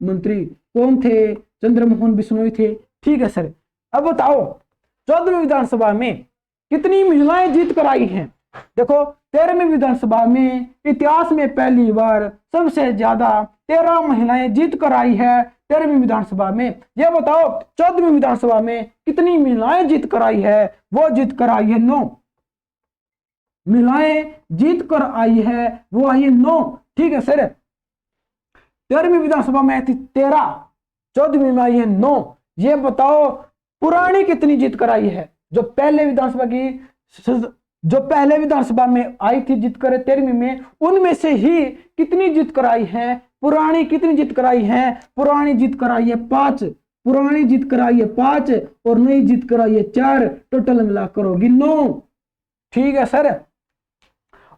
कौन थे? चंद्रमोहन बिश्नोई थे। ठीक है सर, अब बताओ 14वीं विधानसभा में कितनी महिलाएं जीत कर आई हैं? देखो 13वीं विधानसभा में इतिहास में पहली बार सबसे ज्यादा 13 महिलाएं जीत कर आई है 13वीं विधानसभा में। यह बताओ 14वीं विधानसभा में कितनी महिलाएं जीत कर आई है? वो जीत कर आई है 9 महिलाएं जीत कर आई है, वो आई है 9। ठीक है सर, 13वीं विधानसभा में आई थी 13, 14वीं में आई है 9। ये बताओ पुरानी कितनी जीत कर आई है? जो पहले विधानसभा में आई थी जीत कर 13वीं में, उनमें से ही कितनी जीत कर आई है? पुरानी कितनी जीत कर आई है? पुरानी जीत कर आई है 5, पुरानी जीत कर आई है 5 और नई जीत कर आई है 4, टोटल मिलाकर होगी 9। ठीक है सर,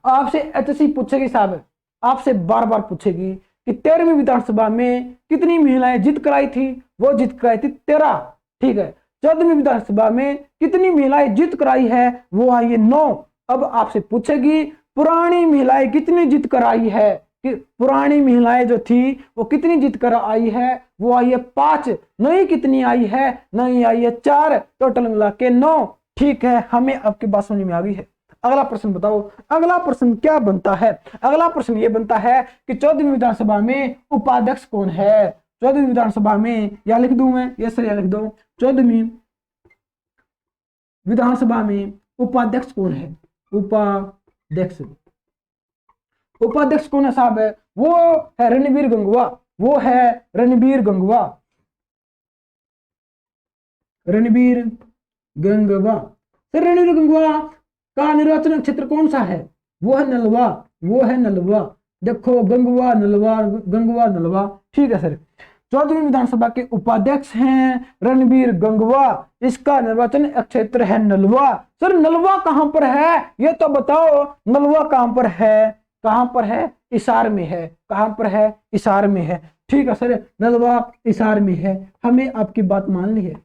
आपसे एचएससी पूछेगी साहब, आपसे बार बार पूछेगी कि 13वीं विधानसभा में कितनी महिलाएं जीत कर आई थी? वो जीत कर आई थी 13। ठीक है, 14वीं विधानसभा में कितनी महिलाएं जीत कर आई है? वो आई है 9। अब आपसे पूछेगी पुरानी महिलाएं कितनी जीत कर आई है? कि पुरानी महिलाएं जो थी वो कितनी जीत कर आई है? वो आई है 5। नई कितनी आई है? नई आई है 4, टोटल मिला के 9। ठीक है, हमें आपकी बात समझ में आ गई है। अगला प्रश्न बताओ, अगला प्रश्न क्या बनता है? अगला प्रश्न ये बनता है कि 14वीं विधानसभा में उपाध्यक्ष कौन है? 14वीं विधानसभा में या लिख दूं मैं? यस सर, या लिख दो। 14वीं विधानसभा में उपाध्यक्ष कौन है? उपाध्यक्ष कौन है साहब? वो है रणबीर गंगवा। वो है रणबीर गंगवा। सर रणबीर गंगवा का निर्वाचन क्षेत्र कौन सा है? वो है नलवा। देखो गंगवा नलवा। ठीक है सर, 14वीं विधानसभा के उपाध्यक्ष हैं रणबीर गंगवा। इसका निर्वाचन क्षेत्र है नलवा। सर नलवा कहां पर है? ये तो बताओ नलवा कहां पर है? हिसार में है। कहां पर है? हिसार में है। ठीक है सर, नलवा हिसार में है। हमें आपकी बात मान ली है,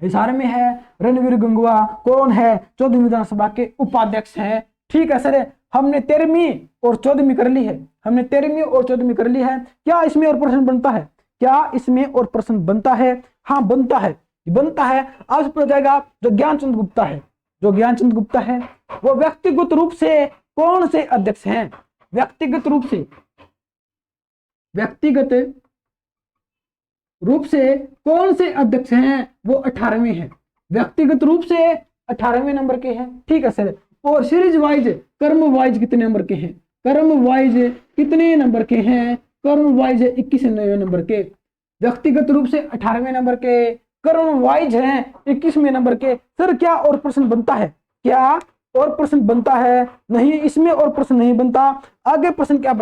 हिसार में है। रणबीर गंगवा कौन है? 14वीं विधानसभा के उपाध्यक्ष हैं। ठीक है सर, हमने 13वीं और 14वीं कर ली है। क्या इसमें और प्रश्न बनता है? हाँ बनता है। आज पूछा जाएगा जो ज्ञानचंद गुप्ता है वो व्यक्तिगत रूप से कौन से अध्यक्ष हैं? व्यक्तिगत रूप से कौन से अध्यक्ष हैं? वो 18वें हैं। व्यक्तिगत रूप से 18वें नंबर के हैं। ठीक है सर, और सीरीज वाइज कर्म वाइज कितने नंबर के हैं? कर्म वाइज 21वें नंबर के। व्यक्तिगत रूप से 18वें नंबर के, कर्म वाइज हैं 21वें नंबर के। सर क्या और प्रश्न बनता है? नहीं, इसमें और प्रश्न नहीं बनता। आगे प्रश्न क्या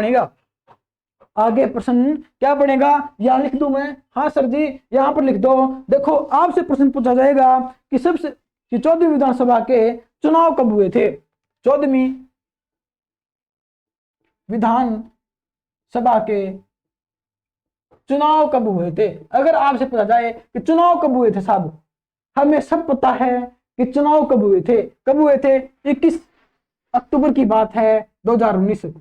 बनेगा? यहाँ लिख दूं मैं? हाँ सर जी, यहाँ पर लिख दो। देखो आपसे प्रश्न पूछा जाएगा कि 14वीं विधानसभा के चुनाव कब हुए थे? 14वीं विधानसभा सभा के चुनाव कब हुए थे? अगर आपसे पूछा जाए कि चुनाव कब हुए थे साहब, हमें सब पता है कि चुनाव कब हुए थे। कब हुए थे? 21 अक्टूबर की बात है 2019।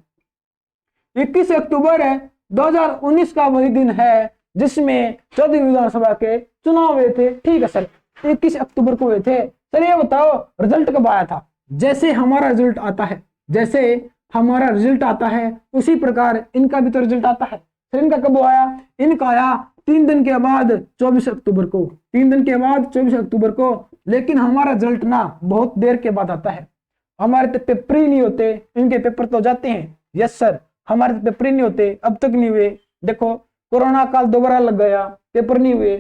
21 अक्टूबर 2019 का वही दिन है जिसमें 14वीं विधानसभा के चुनाव हुए थे। ठीक है सर, 21 अक्टूबर को हुए थे। सर ये बताओ रिजल्ट कब आया था? जैसे हमारा रिजल्ट आता है, जैसे हमारा रिजल्ट आता है उसी प्रकार इनका भी तो रिजल्ट आता है। सर इनका कब आया? इनका आया 3 दिन के बाद 24 अक्टूबर को। 3 दिन के बाद 24 अक्टूबर को। लेकिन हमारा रिजल्ट ना बहुत देर के बाद आता है। हमारे तो पेपर ही नहीं होते, इनके पेपर तो जाते हैं। यस सर, हमारे तो पेपर ही नहीं होते, अब तक नहीं हुए। देखो कोरोना काल दोबारा लग गया, पेपर नहीं हुए।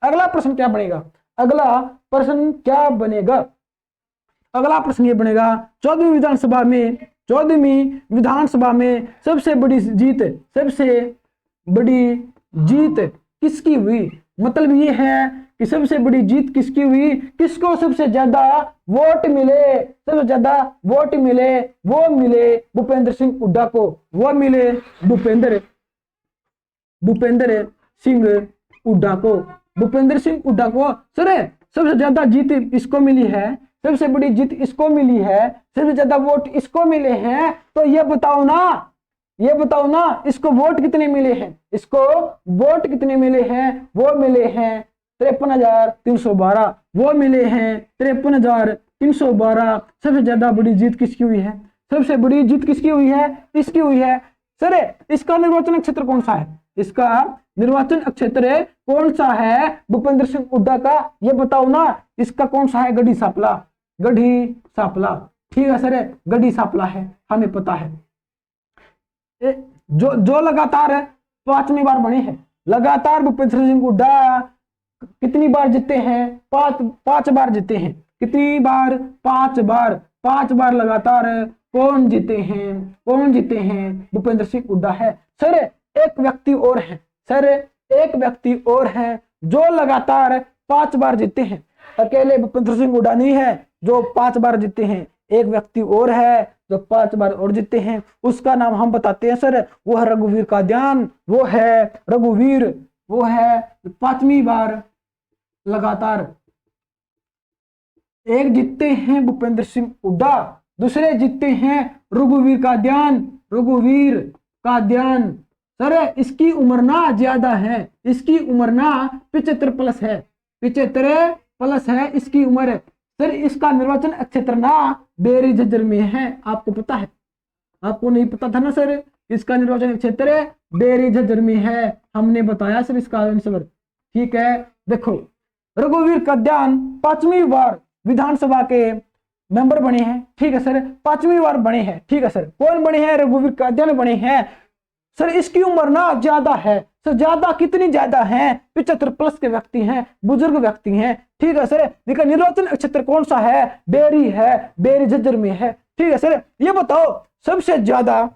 अगला प्रश्न क्या बनेगा? अगला प्रश्न क्या बनेगा? अगला प्रश्न ये बनेगा 14वीं विधानसभा में, 14वीं विधानसभा में सबसे बड़ी जीत, सबसे बड़ी जीत किसकी हुई? मतलब ये है कि सबसे बड़ी जीत किसकी हुई, किसको सबसे ज्यादा वोट मिले, सबसे ज्यादा वोट मिले, वो मिले भूपेंद्र सिंह हुड्डा को। वो मिले भूपेंद्र सिंह हुड्डा को, भूपेंद्र सिंह हुड्डा को। सर सबसे ज्यादा जीत इसको मिली है, सबसे बड़ी जीत इसको मिली है, सबसे ज्यादा वोट इसको मिले हैं। तो ये बताओ ना, ये बताओ ना इसको वोट कितने मिले हैं? इसको वोट कितने मिले हैं? वो मिले हैं 53,312। वो मिले हैं 53,312। सबसे ज्यादा बड़ी जीत किसकी हुई है? सबसे बड़ी जीत किसकी हुई है? इसकी हुई है। सर इसका निर्वाचन क्षेत्र कौन सा है? इसका निर्वाचन क्षेत्र कौन सा है भूपेंद्र सिंह हुड्डा का? ये बताओ ना, इसका कौन सा है? गढ़ी सांपला, गढ़ी सांपला। ठीक है सर, गढ़ी सांपला है, हमें पता है। जो जो लगातार 5वीं बार बने हैं, लगातार भूपेंद्र सिंह हुड्डा कितनी बार जीते हैं? 5 बार जीते हैं। कितनी बार? 5 बार। 5 बार लगातार कौन जीते हैं? कौन जीते हैं? भूपेंद्र सिंह हुड्डा है। सर एक व्यक्ति और है, सर एक व्यक्ति और है जो लगातार 5 बार जीते हैं। अकेले भूपेंद्र सिंह हुड्डा नहीं है जो 5 बार जीते हैं, एक व्यक्ति और है जो 5 बार और जीते हैं। उसका नाम हम बताते हैं सर, वो है रघुवीर कादियान। वो है रघुवीर, वो है 5वीं बार लगातार। एक जीतते हैं भूपेंद्र सिंह हुड्डा, दूसरे जीतते हैं रघुवीर कादियान, रघुवीर कादियान। सर इसकी उम्र ना ज्यादा है, इसकी उम्र ना 75 प्लस है, 75 प्लस है इसकी उम्र। सर इसका निर्वाचन क्षेत्र ना बेरी झज्जर में है, आपको पता है? आपको नहीं पता था ना सर? इसका निर्वाचन क्षेत्र बेरी झज्जर में है, हमने बताया सर इसका आंसर। ठीक है, देखो रघुवीर कादियान 5वीं बार विधानसभा के मेंबर बने हैं। ठीक है सर, 5वीं बार बने हैं। ठीक है सर, कौन बने हैं? रघुवीर कादियान बने हैं। सर इसकी उम्र ना ज्यादा है। सर ज्यादा कितनी ज्यादा है? 75 प्लस के व्यक्ति हैं, बुजुर्ग व्यक्ति हैं। ठीक है सर, देखा निर्वाचन क्षेत्र कौन सा है? बेरी है, बेरी झज्जर में है। ठीक है सर, ये बताओ सबसे ज्यादा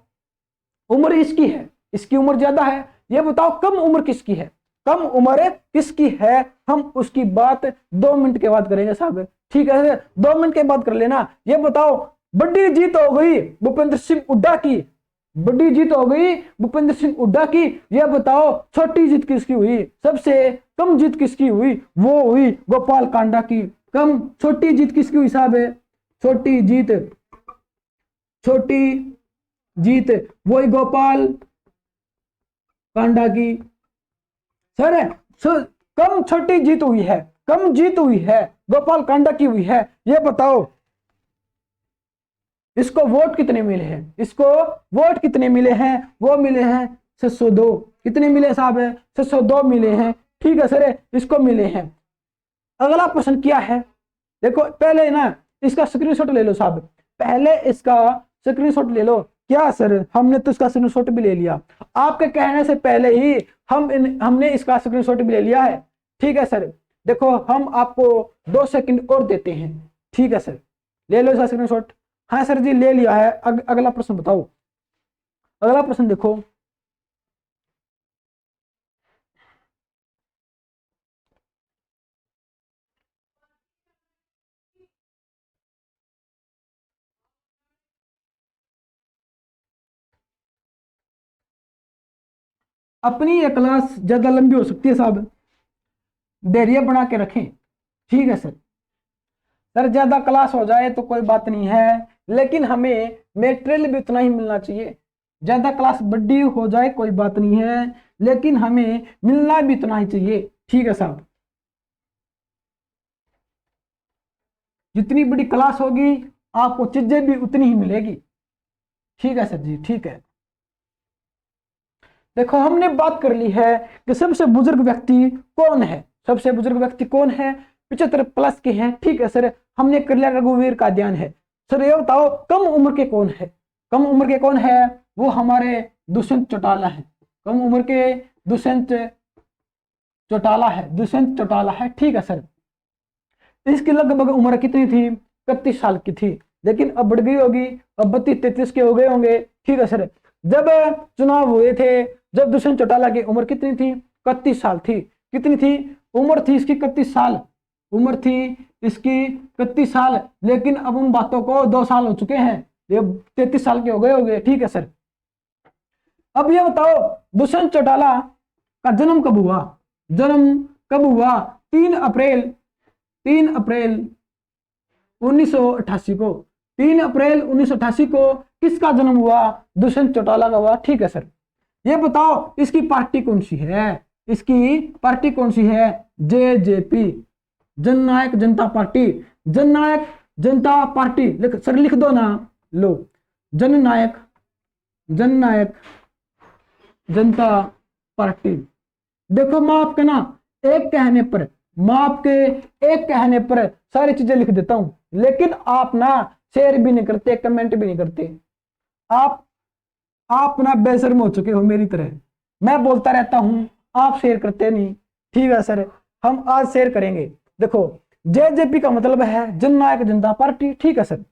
उम्र इसकी है, इसकी उम्र ज्यादा है। ये बताओ कम उम्र किसकी है? कम उम्र किसकी है? हम उसकी बात 2 मिनट के बाद करेंगे साहब। ठीक है, 2 मिनट के बाद कर लेना। ये बताओ बड़ी जीत हो गई भूपेंद्र सिंह हुड्डा की, बड़ी जीत हो गई भूपेंद्र सिंह हुड्डा की। यह बताओ छोटी जीत किसकी हुई? सबसे कम जीत किसकी हुई? वो हुई गोपाल कांडा की। कम छोटी जीत किसकी हुई साहब? छोटी जीत, छोटी जीत वही गोपाल कांडा की। सर कम छोटी जीत हुई है, कम जीत हुई है गोपाल कांडा की हुई है। ये बताओ इसको वोट कितने मिले हैं? इसको वोट कितने मिले हैं? वो मिले हैं 602। कितने मिले साहब? 602 मिले हैं। ठीक है सर, इसको मिले हैं। अगला प्रश्न क्या है? देखो पहले ना इसका स्क्रीनशॉट ले लो साहब, पहले इसका स्क्रीनशॉट ले लो। क्या सर, हमने तो इसका स्क्रीनशॉट भी ले लिया, आपके कहने से पहले ही हमने इसका स्क्रीनशॉट भी ले लिया है। ठीक है सर, देखो हम आपको 2 सेकंड और देते हैं। ठीक है सर, ले लो इसका स्क्रीनशॉट। हाँ सर जी, ले लिया है। अगला प्रश्न बताओ, अगला प्रश्न देखो। अपनी ये क्लास ज्यादा लंबी हो सकती है साहब, धैर्य बना के रखें। ठीक है सर ज्यादा क्लास हो जाए तो कोई बात नहीं है, लेकिन हमें मेटेरियल भी उतना ही मिलना चाहिए। ज्यादा क्लास बड़ी हो जाए कोई बात नहीं है, लेकिन हमें मिलना भी उतना ही चाहिए। ठीक है साहब, जितनी बड़ी क्लास होगी आपको चीजें भी उतनी ही मिलेगी। ठीक है सर जी, ठीक है। देखो हमने बात कर ली है कि सबसे बुजुर्ग व्यक्ति कौन है। सबसे बुजुर्ग व्यक्ति कौन है? 75+ के हैं। ठीक है सर, हमने कर लिया रघुवीर का ध्यान है। सर ये बताओ कम उम्र के कौन है? कम उम्र के कौन है? वो हमारे दुष्यंत चौटाला है। कम उम्र के दुष्यंत चौटाला है, दुष्यंत चौटाला है। ठीक है सर, इसकी लगभग उम्र कितनी थी? 31 साल की थी, लेकिन अब बढ़ गई होगी, अब 32-33 के हो गए होंगे। ठीक है सर, जब चुनाव हुए थे, जब दुष्यंत चौटाला की उम्र कितनी थी? 31 साल थी। कितनी थी उम्र? थी इसकी 31 साल। उम्र थी इसकी 31 साल, लेकिन अब उन बातों को 2 साल हो चुके हैं, ये 33 साल के हो गए होंगे। ठीक है सर, अब ये बताओ दुष्यंत चौटाला का जन्म कब हुआ? जन्म कब हुआ? 3 अप्रैल 1988 को। 3 अप्रैल 1988 को किसका जन्म हुआ? दुष्यंत चौटाला का हुआ। ठीक है सर, ये बताओ इसकी पार्टी कौन सी है? इसकी पार्टी कौन सी है? जेजेपी, जननायक जनता पार्टी। जननायक जनता पार्टी सर लिख दो ना, लो, जननायक जनता पार्टी। देखो मैं आपके ना एक कहने पर सारी चीजें लिख देता हूं, लेकिन आप ना शेयर भी नहीं करते, कमेंट भी नहीं करते। आप ना बेशर्म हो चुके हो मेरी तरह। मैं बोलता रहता हूं, आप शेयर करते नहीं। ठीक है सर, हम आज शेयर करेंगे। देखो जेजेपी का मतलब है जननायक जनता पार्टी। ठीक है सर,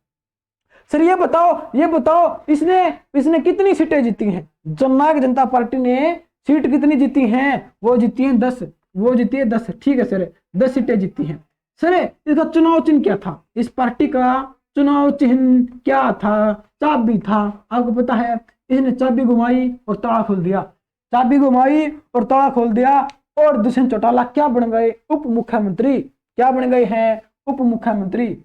ये बताओ इसने कितनी सीटें जीती हैं? जननायक जनता पार्टी ने सीट कितनी जीती हैं? वो जीती हैं 10। ठीक है सर, 10 सीटें जीती हैं। सर इसका चुनाव चिन्ह क्या था? इस पार्टी का चुनाव चिन्ह क्या था? चाबी था। आपको पता है, इसने चाबी घुमाई और ताला खोल दिया। और दुष्यंत चौटाला क्या बन गए? उप मुख्यमंत्री। क्या बन गए हैं? उप मुख्यमंत्री।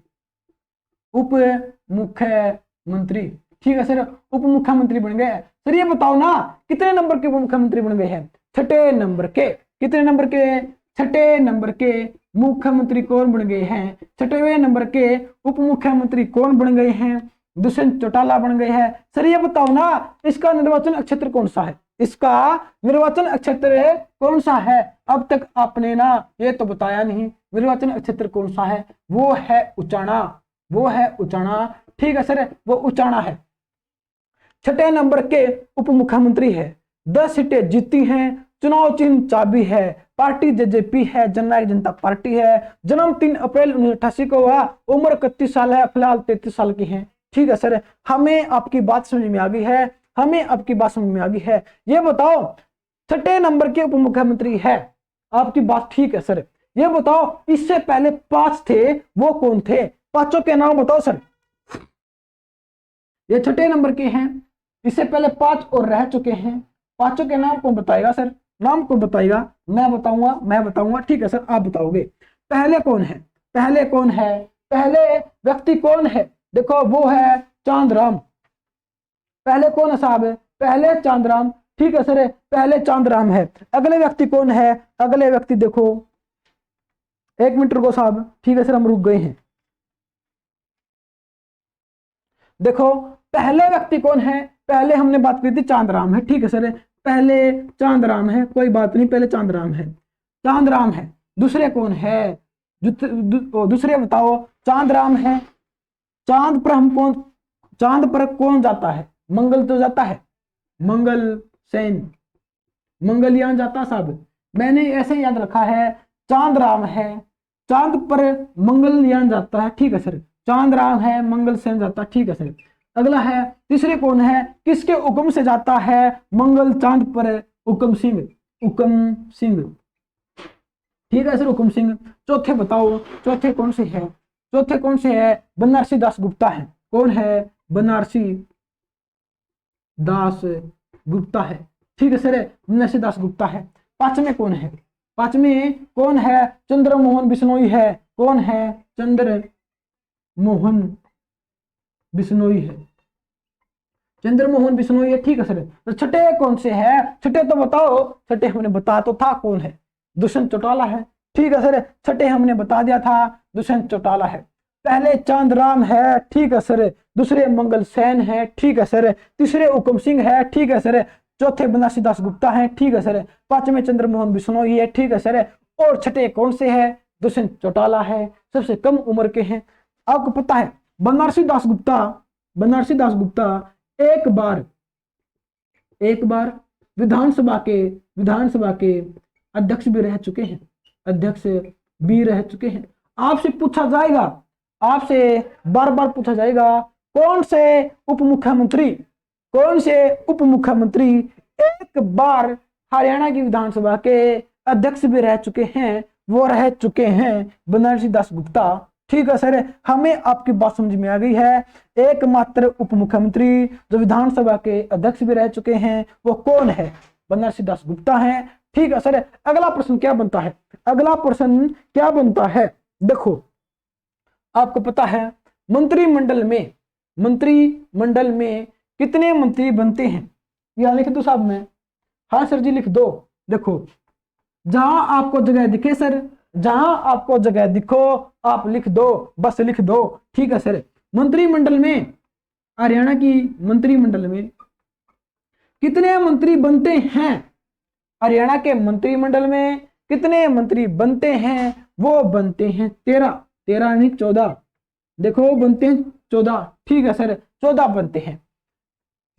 ठीक है सर, उप मुख्यमंत्री बन गए। सर ये बताओ ना कितने नंबर के उप मुख्यमंत्री बन गए हैं? 6 नंबर के। कितने नंबर के? 6 नंबर के मुख्यमंत्री कौन बन गए हैं? 6वें नंबर के उप मुख्यमंत्री कौन बन गए हैं? दुष्यंत चौटाला बन गए हैं। सर ये बताओ ना इसका निर्वाचन क्षेत्र कौन सा है? इसका निर्वाचन क्षेत्र कौन सा है? अब तक आपने ना ये तो बताया नहीं, निर्वाचन क्षेत्र कौन सा है? वो है उचाना। ठीक है सर, वो उचाना है। 6 नंबर के उप मुख्यमंत्री है, 10 सीटें जीती हैं, चुनाव चिन्ह चाबी है, पार्टी जेजेपी है, जननायक जनता पार्टी है, जन्म 3 अप्रैल 1988 को हुआ, उम्र 31 साल है, फिलहाल 33 साल की है। ठीक है सर, हमें आपकी बात समझ में आ गई है। ये बताओ 6 नंबर के उप मुख्यमंत्री है, आपकी बात ठीक है सर। ये बताओ इससे पहले 5 थे, वो कौन थे? 5 के नाम बताओ सर। ये 6 नंबर के हैं, इससे पहले 5 और रह चुके हैं। 5 के नाम कौन बताएगा सर? नाम कौन बताएगा? मैं बताऊंगा। ठीक है सर, आप बताओगे। पहले व्यक्ति कौन है? देखो वो है चांदराम। पहले कौन है साहब? पहले चांदराम। ठीक है सर, पहले चांदराम है। अगले व्यक्ति कौन है? अगले व्यक्ति देखो, 1 मिनट रुको साहब। ठीक है सर, हम रुक गए हैं। देखो पहले व्यक्ति कौन है? पहले हमने बात की थी चांदराम है। ठीक है सर, पहले चांदराम है, कोई बात नहीं, पहले चांदराम है। दूसरे कौन है? दूसरे बताओ। चांदराम है। चांद पर कौन जाता है? मंगल तो जाता है, मंगलयान जाता साहब। मैंने ऐसे याद रखा है, चांदराम है, चांद पर मंगलयान जाता है। ठीक है सर, चांदराम है, मंगलयान जाता है। ठीक है सर, अगला है तीसरे कौन है? किसके हुक्म से जाता है मंगल चांद पर? हुक्म सिंह। ठीक है सर, हुक्म सिंह। चौथे बताओ, चौथे कौन से है? बनारसी दास गुप्ता है। कौन है? बनारसी दास गुप्ता है। ठीक है सर, नरसिंह दास गुप्ता है। पांचवें कौन है? पांचवें कौन है? चंद्रमोहन बिश्नोई है। कौन है? चंद्रमोहन बिश्नोई है। चंद्रमोहन बिश्नोई है, ठीक है सर। तो छठे कौन से है? छठे तो बताओ। छठे हमने बता तो था कौन है, दुष्यंत चौटाला है। ठीक है सर, छठे हमने बता दिया था, दुष्यंत चौटाला है। पहले चांदराम है, ठीक है सर। दूसरे मंगल सेन है, ठीक है सर। तीसरे हुकुम सिंह है, ठीक है सर। चौथे बनारसी दास गुप्ता है, ठीक है सर। पांचवें चंद्रमोहन बिश्नोई है, ठीक है सर। और छठे कौन से है? दुष्यंत चौटाला है, सबसे कम उम्र के हैं। आपको पता है बनारसी दास गुप्ता, बनारसी दास गुप्ता एक बार विधानसभा के अध्यक्ष भी रह चुके हैं, अध्यक्ष भी रह चुके हैं। आपसे पूछा जाएगा, आपसे बार बार पूछा जाएगा, कौन से उप मुख्यमंत्री एक बार हरियाणा की विधानसभा के अध्यक्ष भी रह चुके हैं? वो रह चुके हैं बनारसी दास गुप्ता। ठीक है सर, हमें आपकी बात समझ में आ गई है। एकमात्र उप मुख्यमंत्री जो विधानसभा के अध्यक्ष भी रह चुके हैं वो कौन है? बनारसी दास गुप्ता है। ठीक है सर, अगला प्रश्न क्या बनता है? अगला प्रश्न क्या बनता है? देखो, आपको पता है मंत्रिमंडल में कितने मंत्री बनते हैं? या लिख दो साहब में? हाँ सर जी लिख दो। देखो, जहां आपको जगह दिखे सर, जहां आपको जगह दिखो आप लिख दो, बस लिख दो। ठीक है सर, मंत्रिमंडल में, हरियाणा की मंत्रिमंडल में कितने मंत्री बनते हैं? हरियाणा के मंत्रिमंडल में कितने मंत्री बनते हैं? वो बनते हैं 13, 13 नहीं 14। देखो बनते हैं 14। ठीक है सर, 14 बनते हैं।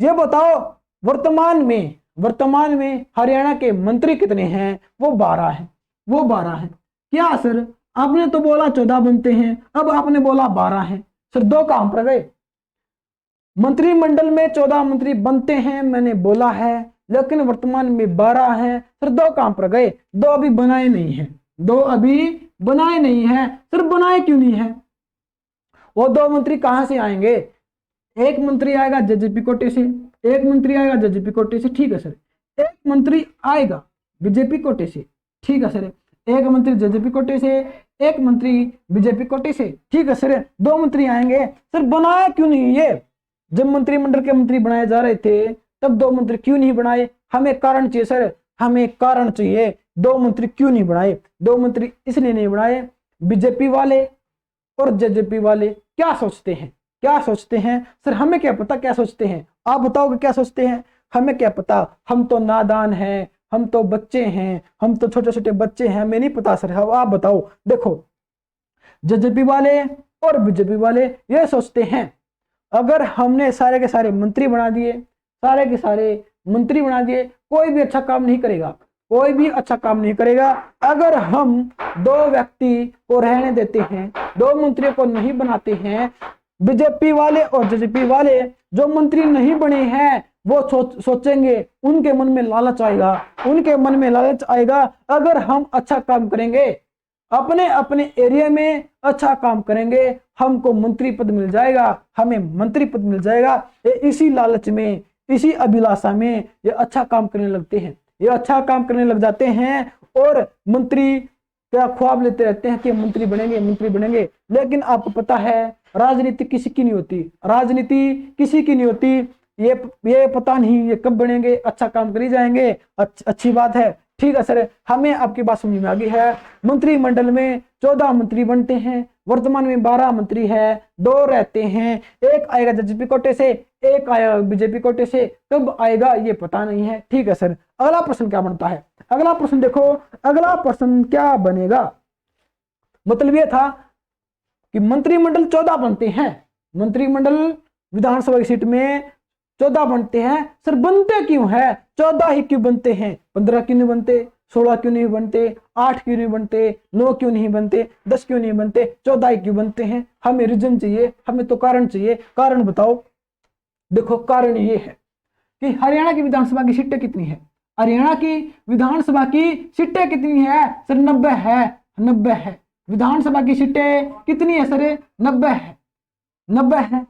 ये बताओ वर्तमान में हरियाणा के मंत्री कितने हैं? वो 12 हैं, वो 12 हैं। क्या सर, आपने तो बोला 14 बनते हैं, अब आपने बोला 12 हैं। सर दो काम पर गए। मंत्रिमंडल में 14 मंत्री बनते हैं मैंने बोला है, लेकिन वर्तमान में 12 हैं। सर दो काम पर गए, दो अभी बनाए नहीं है, दो अभी बनाए नहीं है। सर बनाए क्यों नहीं है? वो दो मंत्री कहां से आएंगे? एक मंत्री आएगा जेजेपी कोटे से, एक मंत्री आएगा जेजेपी कोटे से। ठीक है सर, एक मंत्री आएगा बीजेपी कोटे से। ठीक है सर, एक मंत्री जेजेपी कोटे से, एक मंत्री बीजेपी कोटे से। ठीक है सर, दो मंत्री आएंगे। सर बनाया क्यों नहीं ये? जब मंत्रिमंडल के मंत्री बनाए जा रहे थे तब दो मंत्री क्यों नहीं बनाए? हमें कारण चाहिए सर, हमें कारण चाहिए। दो मंत्री क्यों नहीं बनाए? दो मंत्री इसलिए नहीं बनाए, बीजेपी वाले और जेजेपी वाले क्या सोचते हैं? क्या सोचते हैं सर? हमें क्या पता क्या सोचते हैं? आप बताओगे क्या सोचते हैं? हमें क्या पता, हम तो नादान हैं, हम तो बच्चे हैं, हम तो छोटे छोटे बच्चे हैं, हमें नहीं पता सर। आप बताओ। देखो, जेजेपी वाले और बीजेपी वाले ये सोचते हैं, अगर हमने सारे के सारे मंत्री बना दिए, सारे के सारे मंत्री बना दिए, कोई भी अच्छा काम नहीं करेगा, कोई भी अच्छा काम नहीं करेगा। अगर हम दो व्यक्ति को रहने देते हैं, दो मंत्रियों को नहीं बनाते हैं, बीजेपी वाले और जेजेपी वाले जो मंत्री नहीं बने हैं वो सोचेंगे, उनके मन में लालच आएगा, उनके मन में लालच आएगा। अगर हम अच्छा काम करेंगे, अपने अपने एरिया में अच्छा काम करेंगे, हमको मंत्री पद मिल जाएगा, हमें मंत्री पद मिल जाएगा। ये इसी लालच में, इसी अभिलाषा में ये अच्छा काम करने लगते हैं, ये अच्छा काम करने लग जाते हैं और मंत्री क्या ख्वाब लेते रहते हैं कि मंत्री बनेंगे, मंत्री बनेंगे। लेकिन आपको पता है राजनीति किसी की नहीं होती, राजनीति किसी की नहीं होती। ये पता नहीं ये कब बनेंगे, अच्छा काम कर ही जाएंगे, अच्छी बात है। ठीक है सर, हमें आपकी बात समझ में आ गई है। मंत्रिमंडल में 14 मंत्री बनते हैं, वर्तमान में 12 मंत्री है, 2 रहते हैं, एक आएगा जेजेपी कोटे से, एक आएगा बीजेपी कोटे से, कब आएगा ये पता नहीं है। ठीक है सर, अगला प्रश्न क्या बनता है? अगला प्रश्न देखो, अगला प्रश्न क्या बनेगा? मतलब ये था कि मंत्रिमंडल 14 बनते हैं, मंत्रिमंडल विधानसभा की सीट में 14 बनते हैं। सर बनते क्यों है? 14 ही क्यों बनते हैं? 15 क्यों नहीं बनते? 16 क्यों नहीं बनते? 8 क्यों नहीं बनते? 9 क्यों नहीं बनते? 10 क्यों नहीं बनते? 14 ही क्यों बनते हैं? हमें रीजन चाहिए, हमें तो कारण चाहिए। कारण बताओ। देखो, कारण ये है कि हरियाणा की विधानसभा की सीटें कितनी है? हरियाणा की विधानसभा की सीटें कितनी है? सर 90 है, 90 है। विधानसभा की सीटें कितनी है सर? 90 है, 90 है।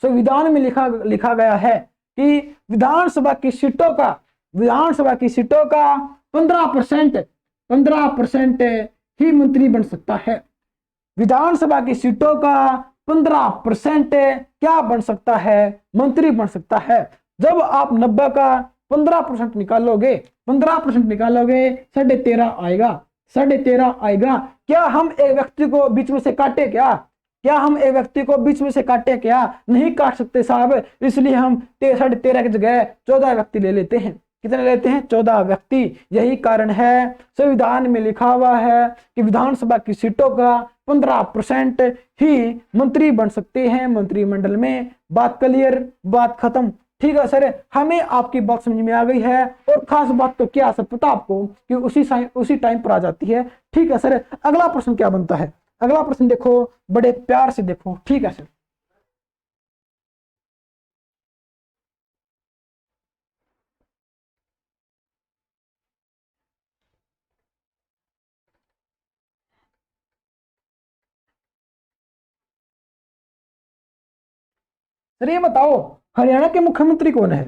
संविधान में लिखा गया है कि विधानसभा की सीटों का विधानसभा की सीटों का 15% ही मंत्री बन सकता है। विधानसभा की सीटों का 15% क्या बन सकता है, मंत्री बन सकता है। जब आप 90 का 15% निकालोगे, 15% निकालोगे 13.5 आएगा, 13.5 आएगा। क्या हम एक व्यक्ति को बीच में से काटे क्या? क्या हम एक व्यक्ति को बीच में से काटे क्या? नहीं काट सकते साहब, इसलिए हम 13.5 की जगह 14 व्यक्ति ले लेते हैं। कितने लेते हैं? 14 व्यक्ति। यही कारण है संविधान में लिखा हुआ है कि विधानसभा की सीटों का 15% ही मंत्री बन सकते हैं मंत्रिमंडल में। बात क्लियर, बात खत्म। ठीक है सर, हमें आपकी बात समझ में आ गई है। और खास बात तो क्या सर पता आपको कि उसी टाइम पर आ जाती है। ठीक है सर, अगला प्रश्न क्या बनता है? अगला प्रश्न देखो, बड़े प्यार से देखो। ठीक है सर, सर ये बताओ हरियाणा के मुख्यमंत्री कौन है?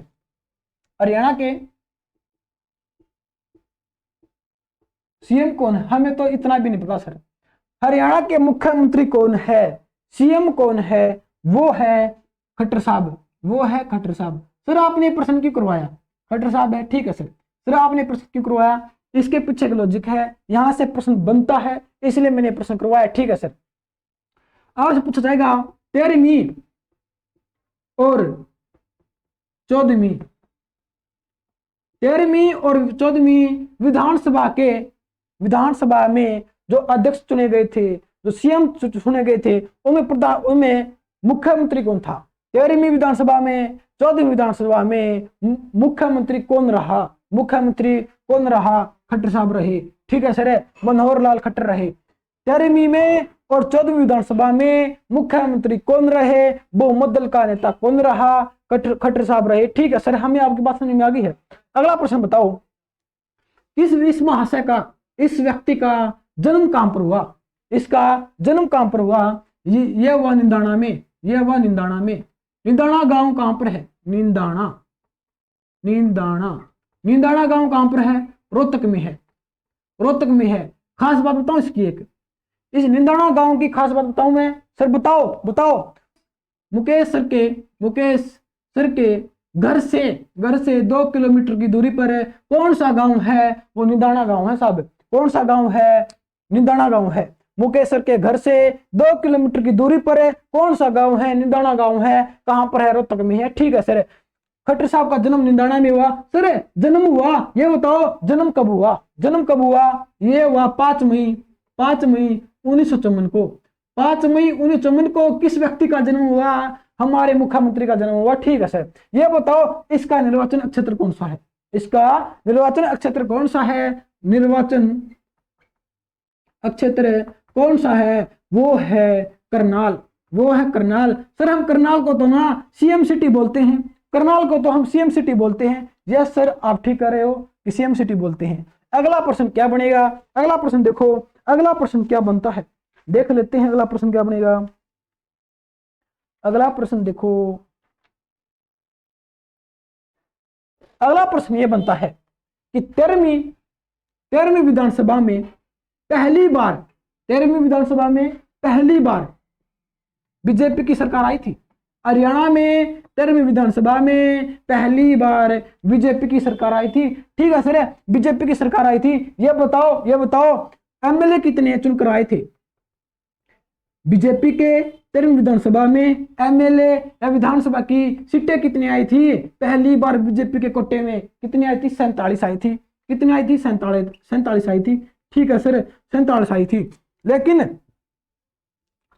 हरियाणा के सीएम कौन है? हमें तो इतना भी नहीं पता सर। हरियाणा के मुख्यमंत्री कौन है, सीएम कौन है? वो है खट्टर साहब, वो है खट्टर साहब। सर आपने प्रश्न क्यों करवाया? खट्टर साहब है, ठीक है सर। सर आपने प्रश्न क्यों करवाया? इसके पीछे का लॉजिक है, यहां से प्रश्न बनता है, इसलिए मैंने प्रश्न करवाया। ठीक है सर, आपसे पूछा जाएगा 13वीं और 14वीं, 13वीं और 14वीं विधानसभा में जो अध्यक्ष चुने गए थे, जो सीएम चुने गए थे, उनमें मुख्यमंत्री कौन था? 13वीं विधानसभा में, 14वीं विधानसभा में मुख्यमंत्री कौन रहा? मुख्यमंत्री कौन रहा? खट्टर साहब रहे। ठीक है सर, मनोहर लाल खट्टर रहे। 13वीं में और 14वीं विधानसभा में मुख्यमंत्री कौन रहे? बहुमत दल का नेता कौन रहा? खट्टर साहब रहे। ठीक है सर, हमें आपकी बात समझ में आ गई है। अगला प्रश्न बताओ, इस महाशय का, इस व्यक्ति का जन्म कहां पर हुआ? इसका जन्म कहां पर हुआ? ये हुआ निंदाना में, ये हुआ निंदाना में। निंदाना गांव कहां पर है? निंदाना, निंदाना, निंदाना गांव कहां पर है? रोहतक में है, रोहतक में है। खास बात बताऊं इसकी, एक इस निंदाना गांव की खास बात बताऊं मैं सर। बताओ बताओ, मुकेश सर के घर से 2 किलोमीटर की दूरी पर है कौन सा गांव है? वो निंदाना गांव है साहब। कौन सा गांव है? निंदाना गांव है। मुकेश सर के घर से 2 किलोमीटर की दूरी पर है कौन सा गांव है? निंदाना गांव है। कहां पर है? रोहतक में है। ठीक है सर, खट्टर साहब का जन्म निंदाना में हुआ। सर जन्म हुआ, ये बताओ जन्म कब हुआ? जन्म कब हुआ? ये हुआ 5 मई 1954 को। 5 मई 1954 को किस व्यक्ति का जन्म हुआ? हमारे मुख्यमंत्री का जन्म हुआ। ठीक है सर, ये बताओ इसका निर्वाचन क्षेत्र कौन सा है? इसका निर्वाचन क्षेत्र कौन सा है? निर्वाचन क्षेत्र कौन सा है? वो है करनाल, वो है करनाल। सर हम करनाल को तो ना सीएम सिटी बोलते हैं, करनाल को तो हम सीएम सिटी बोलते हैं। यस सर, आप ठीक कर रहे हो कि सीएम सिटी बोलते हैं। अगला प्रश्न क्या बनेगा? अगला प्रश्न देखो, अगला प्रश्न क्या बनता है, देख लेते हैं अगला प्रश्न क्या बनेगा। अगला प्रश्न देखो, अगला प्रश्न ये बनता है कि 13वीं विधानसभा में पहली बार, 13वीं विधानसभा में पहली बार बीजेपी की सरकार आई थी। हरियाणा में 13वीं विधानसभा में पहली बार बीजेपी की सरकार आई थी। ठीक है सर, बीजेपी की सरकार आई थी। ये बताओ एमएलए कितने चुनकर आए थे? बीजेपी के 13वीं विधानसभा में एमएलए या विधानसभा की सीटें कितनी आई थी? पहली बार बीजेपी के कोटे में कितनी आई थी? 47 आई थी। कितनी आई थी? 47 आई थी। ठीक है सर, 47 आई थी। लेकिन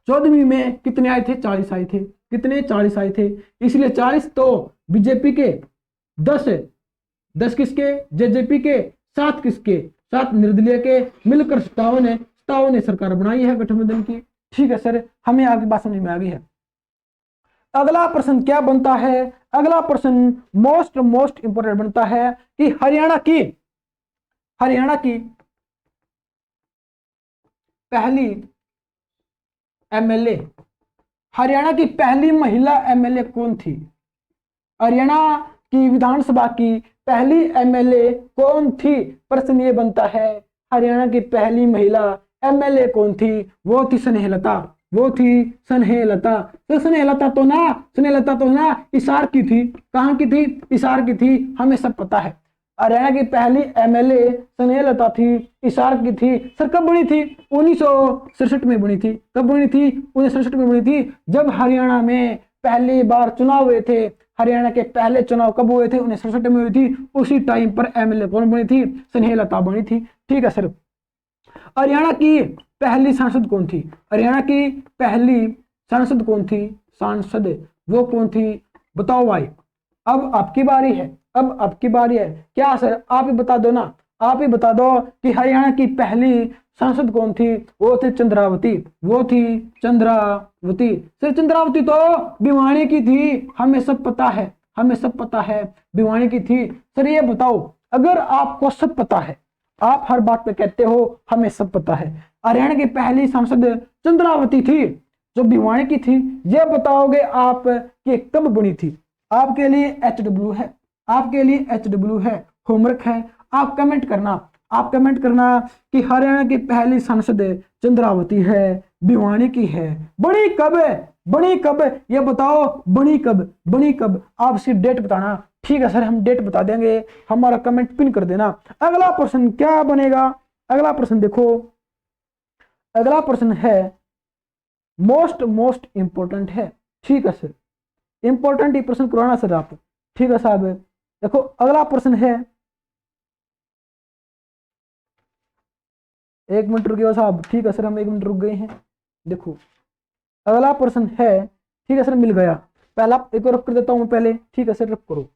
14वीं में कितने आए थे? 40 आए थे। कितने? 40 आए थे। इसलिए 40 तो बीजेपी के, 10 किसके? जेजेपी के, 7 किसके? 7 निर्दलीय के, मिलकर 57 ने सरकार बनाई है गठबंधन की। ठीक है सर, हमें आपकी बात समझ में आ गई है। अगला प्रश्न क्या बनता है? अगला प्रश्न मोस्ट इंपोर्टेंट बनता है कि हरियाणा की पहली एमएलए, हरियाणा की पहली महिला एमएलए कौन थी? हरियाणा की विधानसभा की पहली एमएलए कौन थी? प्रश्न ये बनता है, हरियाणा की पहली महिला एमएलए कौन थी? वो थी स्नेहलता, वो थी स्नेहलता। तो स्नेहलता तो ना हिसार की थी। कहाँ की थी? हिसार की थी, हमें सब पता है। हरियाणा की पहली एमएलए स्नेहलता थी, हिसार की थी। सर कब बनी थी? 1967 में बनी थी। कब बनी थी? 1967 में बनी थी, जब हरियाणा में पहली बार चुनाव हुए थे। हरियाणा के पहले चुनाव कब हुए थे? 1967 में हुई थी। उसी टाइम पर एमएलए कौन बनी थी? स्नेहलता बनी थी। ठीक है सर। हरियाणा की पहली सांसद कौन थी? हरियाणा की पहली सांसद कौन थी? सांसद वो कौन थी? बताओ भाई। अब आपकी बारी है, अब आपकी बारी है। क्या सर आप ही बता दो ना, आप ही बता दो कि हरियाणा की पहली सांसद कौन थी? वो थी चंद्रावती, वो थी चंद्रावती। सर चंद्रावती तो भिवानी की थी, हमें सब पता है, हमें सब पता है, भिवानी की थी। सर ये बताओ, अगर आपको सब पता है, आप हर बात पे कहते हो हमें सब पता है, हरियाणा की पहली सांसद चंद्रावती थी जो भिवानी की थी, ये बताओगे आप कि कब बनी थी? आपके लिए HW है, आपके लिए HW है, होमवर्क है। आप कमेंट करना, आप कमेंट करना कि हरियाणा की पहली सांसद चंद्रावती है, भिवानी की है। बनी कब है? बनी कब? ये बताओ बनी कब? बनी कब? आप सिर्फ डेट बताना। ठीक है सर, हम डेट बता देंगे, हमारा कमेंट पिन कर देना। अगला प्रश्न क्या बनेगा? अगला प्रश्न देखो, अगला प्रश्न है मोस्ट इंपोर्टेंट है। ठीक है सर, इंपॉर्टेंट ही प्रश्न करवाना सर आप। ठीक है साहब, देखो अगला प्रश्न है, एक मिनट रुकिए साहब। ठीक है सर, हम एक मिनट रुक गए हैं। देखो अगला प्रश्न है, ठीक है सर मिल गया। पहला एक और रख कर देता हूं पहले। ठीक है सर रख करो।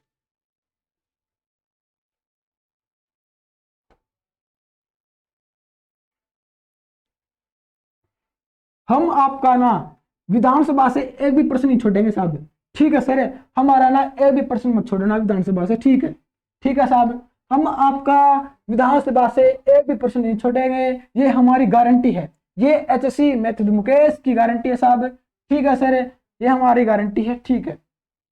हम आपका ना विधानसभा से एक भी प्रश्न नहीं छोड़ेंगे साहब। ठीक है सर, हमारा ना एक भी प्रश्न मत छोड़ना विधानसभा से। ठीक है, ठीक है साहब, हम आपका विधानसभा से एक भी प्रश्न नहीं छोड़ेंगे, ये हमारी गारंटी है। ये HSC मैथड मुकेश की गारंटी है साहब। ठीक है सर, ये हमारी गारंटी है। ठीक है,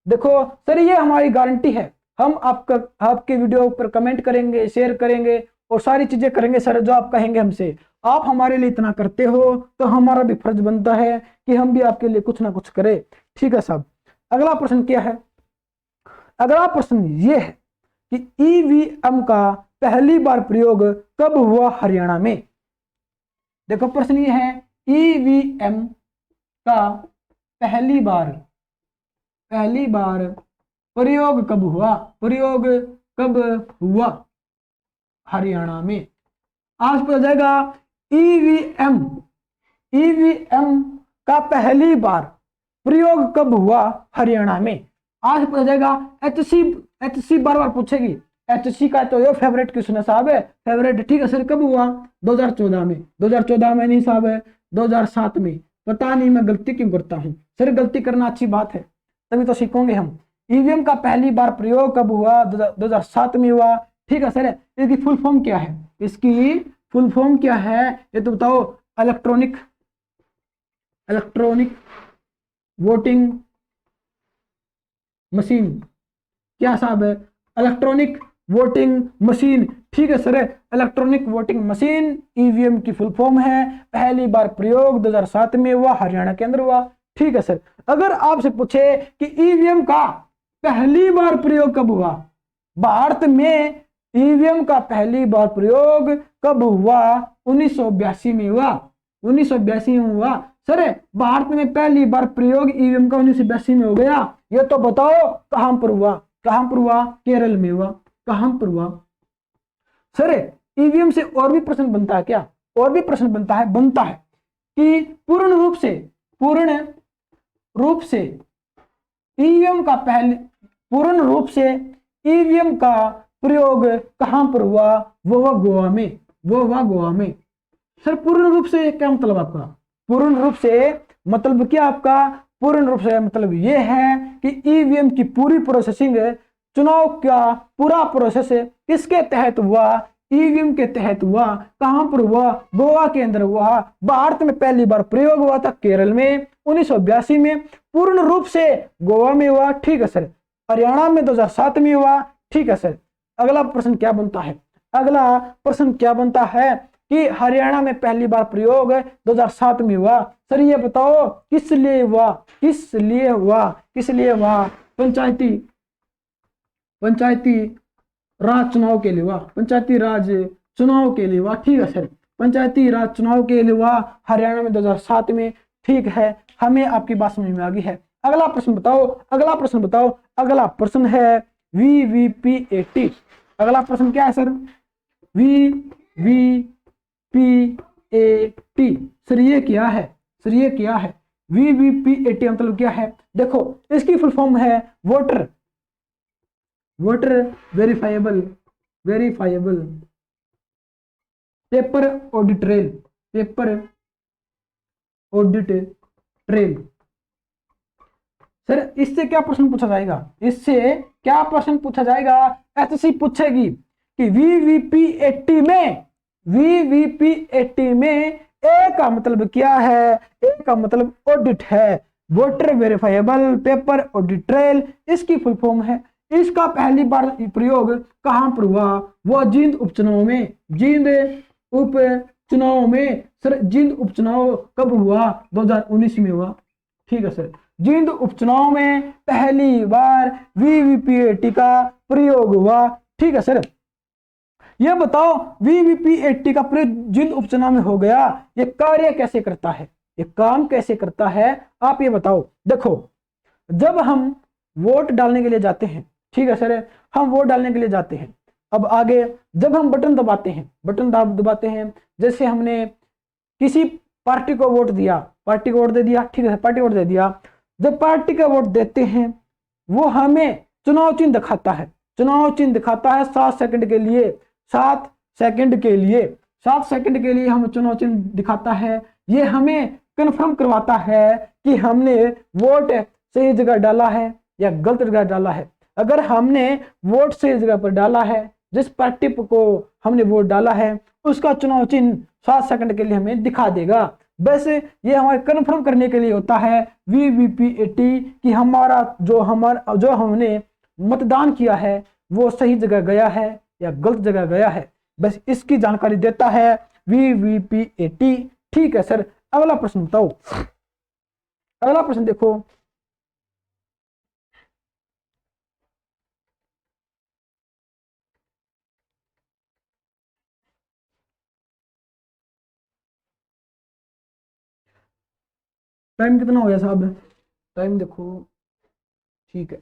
देखो सर ये हमारी गारंटी है। हम आपका आपके वीडियो पर कमेंट करेंगे, शेयर करेंगे और सारी चीजें करेंगे सर जो आप कहेंगे हमसे। आप हमारे लिए इतना करते हो तो हमारा भी फर्ज बनता है कि हम भी आपके लिए कुछ ना कुछ करें। ठीक है साहब, अगला प्रश्न क्या है? अगला प्रश्न ये है कि EVM का पहली बार प्रयोग कब हुआ हरियाणा में? देखो प्रश्न ये है, EVM का पहली बार प्रयोग कब हुआ? प्रयोग कब हुआ हरियाणा में? आज पता जाएगा ईवीएम का पहली बार प्रयोग कब हुआ हरियाणा में? आज पता जाएगा। एचसी बार बार पूछेगी। एचसी का तो ये फेवरेट क्वेश्चन है साहब, है फेवरेट। ठीक है सर, कब हुआ? 2014 में। 2014 में नहीं साहब, है 2007 में। पता नहीं मैं गलती क्यों करता हूँ सर, गलती करना अच्छी बात है, तभी तो सीखोगे हम। ईवीएम का पहली बार प्रयोग कब हुआ? 2007 में हुआ। ठीक है सर, इसकी फुल फॉर्म क्या है? इसकी फुल फॉर्म क्या है ये तो बताओ। Electronic voting machine. क्या साहब है? Electronic voting machine. ठीक है sir, electronic voting machine EVM की फुल फॉर्म है। पहली बार प्रयोग 2007 में हुआ, हरियाणा के अंदर हुआ। ठीक है सर, अगर आपसे पूछे कि ईवीएम का पहली बार प्रयोग कब हुआ भारत में, ईवीएम का पहली बार प्रयोग कब हुआ? 1982 में हुआ। 1982 में हुआ सर। भारत में पहली बार प्रयोग ईवीएम का 1982 में हो गया। ये तो बताओ कहां पर हुआ? कहां पर हुआ? केरल में हुआ। कहां पर हुआ सर? ईवीएम से और भी प्रश्न बनता है क्या? और भी प्रश्न बनता है कि पूर्ण रूप से ईवीएम का पूर्ण रूप से ईवीएम का प्रयोग कहां पर हुआ? वो हुआ गोवा में। वो हुआ गोवा में। सर पूर्ण रूप से क्या मतलब आपका? पूर्ण रूप से मतलब क्या आपका? पूर्ण रूप से मतलब ये है कि ईवीएम की पूरी प्रोसेसिंग, चुनाव का पूरा प्रोसेस किसके तहत हुआ? ईवीएम के तहत हुआ। कहां पर हुआ? गोवा के अंदर हुआ। भारत में पहली बार प्रयोग हुआ था केरल में 1982 में। पूर्ण रूप से गोवा में हुआ। ठीक है सर, हरियाणा में 2007 में हुआ। ठीक है सर, अगला प्रश्न क्या बनता है, अगला प्रश्न क्या बनता है कि हरियाणा में पहली बार प्रयोग 2007 में हुआ। सर ये बताओ किस लिए हुआ, किस लिए हुआ, किस लिए हुआ? पंचायती पंचायती राज चुनाव के लिए हुआ, पंचायती राज चुनाव के लिए हुआ। ठीक है सर, पंचायती राज चुनाव के लिए हुआ हरियाणा में 2007 में। ठीक है, हमें आपकी बात समझ में आ गई है। अगला प्रश्न बताओ, अगला प्रश्न बताओ, अगला प्रश्न है VVPAT। अगला प्रश्न क्या है सर? VVPAT। सर ये क्या है, सर ये क्या है? VVPAT मतलब क्या है? देखो इसकी फुल फॉर्म है voter verifiable paper audit trail, paper audit trail. Sir इससे क्या प्रश्न पूछा जाएगा, इससे क्या प्रश्न पूछा जाएगा? एसएससी पूछेगी कि VVPAT में ए का मतलब क्या है? ए का मतलब ऑडिट है, voter verifiable paper audit trail इसकी फुल फॉर्म है। इसका पहली बार प्रयोग कहां पर हुआ? वो जींद उपचुनाव में, जींद उपचुनाव में। सर जींद उपचुनाव कब हुआ? 2019 में हुआ। ठीक है सर, जींद उपचुनाव में पहली बार VVPAT का प्रयोग हुआ। ठीक है सर, ये बताओ VVPAT का प्रयोग जींद उपचुनाव में हो गया, ये कार्य कैसे करता है, ये काम कैसे करता है, आप ये बताओ। देखो जब हम वोट डालने के लिए जाते हैं, ठीक है सर, हम वोट डालने के लिए जाते हैं। अब आगे जब हम बटन दबाते हैं, बटन दबाते हैं, जैसे हमने किसी पार्टी को वोट दिया, पार्टी को वोट दे दिया, ठीक है, पार्टी वोट दे दिया। जब पार्टी का वोट देते हैं वो हमें चुनाव चिन्ह दिखाता है, चुनाव चिन्ह दिखाता है 7 सेकंड के लिए, 7 सेकंड के लिए, 7 सेकंड के लिए हम चुनाव चिन्ह दिखाता है। ये हमें कन्फर्म करवाता है कि हमने वोट सही जगह डाला है या गलत जगह डाला है। अगर हमने वोट सही जगह पर डाला है, जिस पार्टी को हमने वोट डाला है उसका चुनाव चिन्ह 7 सेकंड के लिए हमें दिखा देगा। वैसे ये हमारे कन्फर्म करने के लिए होता है VVPAT कि जो हमने मतदान किया है वो सही जगह गया है या गलत जगह गया है, बस इसकी जानकारी देता है VVPAT। ठीक है सर, अगला प्रश्न बताओ, अगला प्रश्न देखो। टाइम कितना हो गया साहब? टाइम देखो, ठीक है।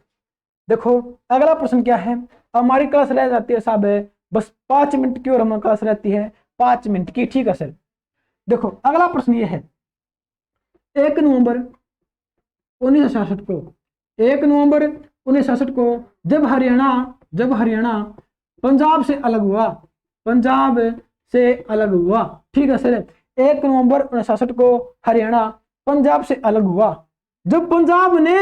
देखो अगला प्रश्न क्या है, हमारी क्लास रह जाती है साहब बस 5 मिनट की, और हमारी क्लास रहती है 5 मिनट की। ठीक है सर, देखो अगला प्रश्न ये है, 1 नवंबर 1966 को, 1 नवंबर 1966 को जब हरियाणा पंजाब से अलग हुआ, पंजाब से अलग हुआ। ठीक है सर, 1 नवंबर 1966 को हरियाणा पंजाब से अलग हुआ। जब पंजाब ने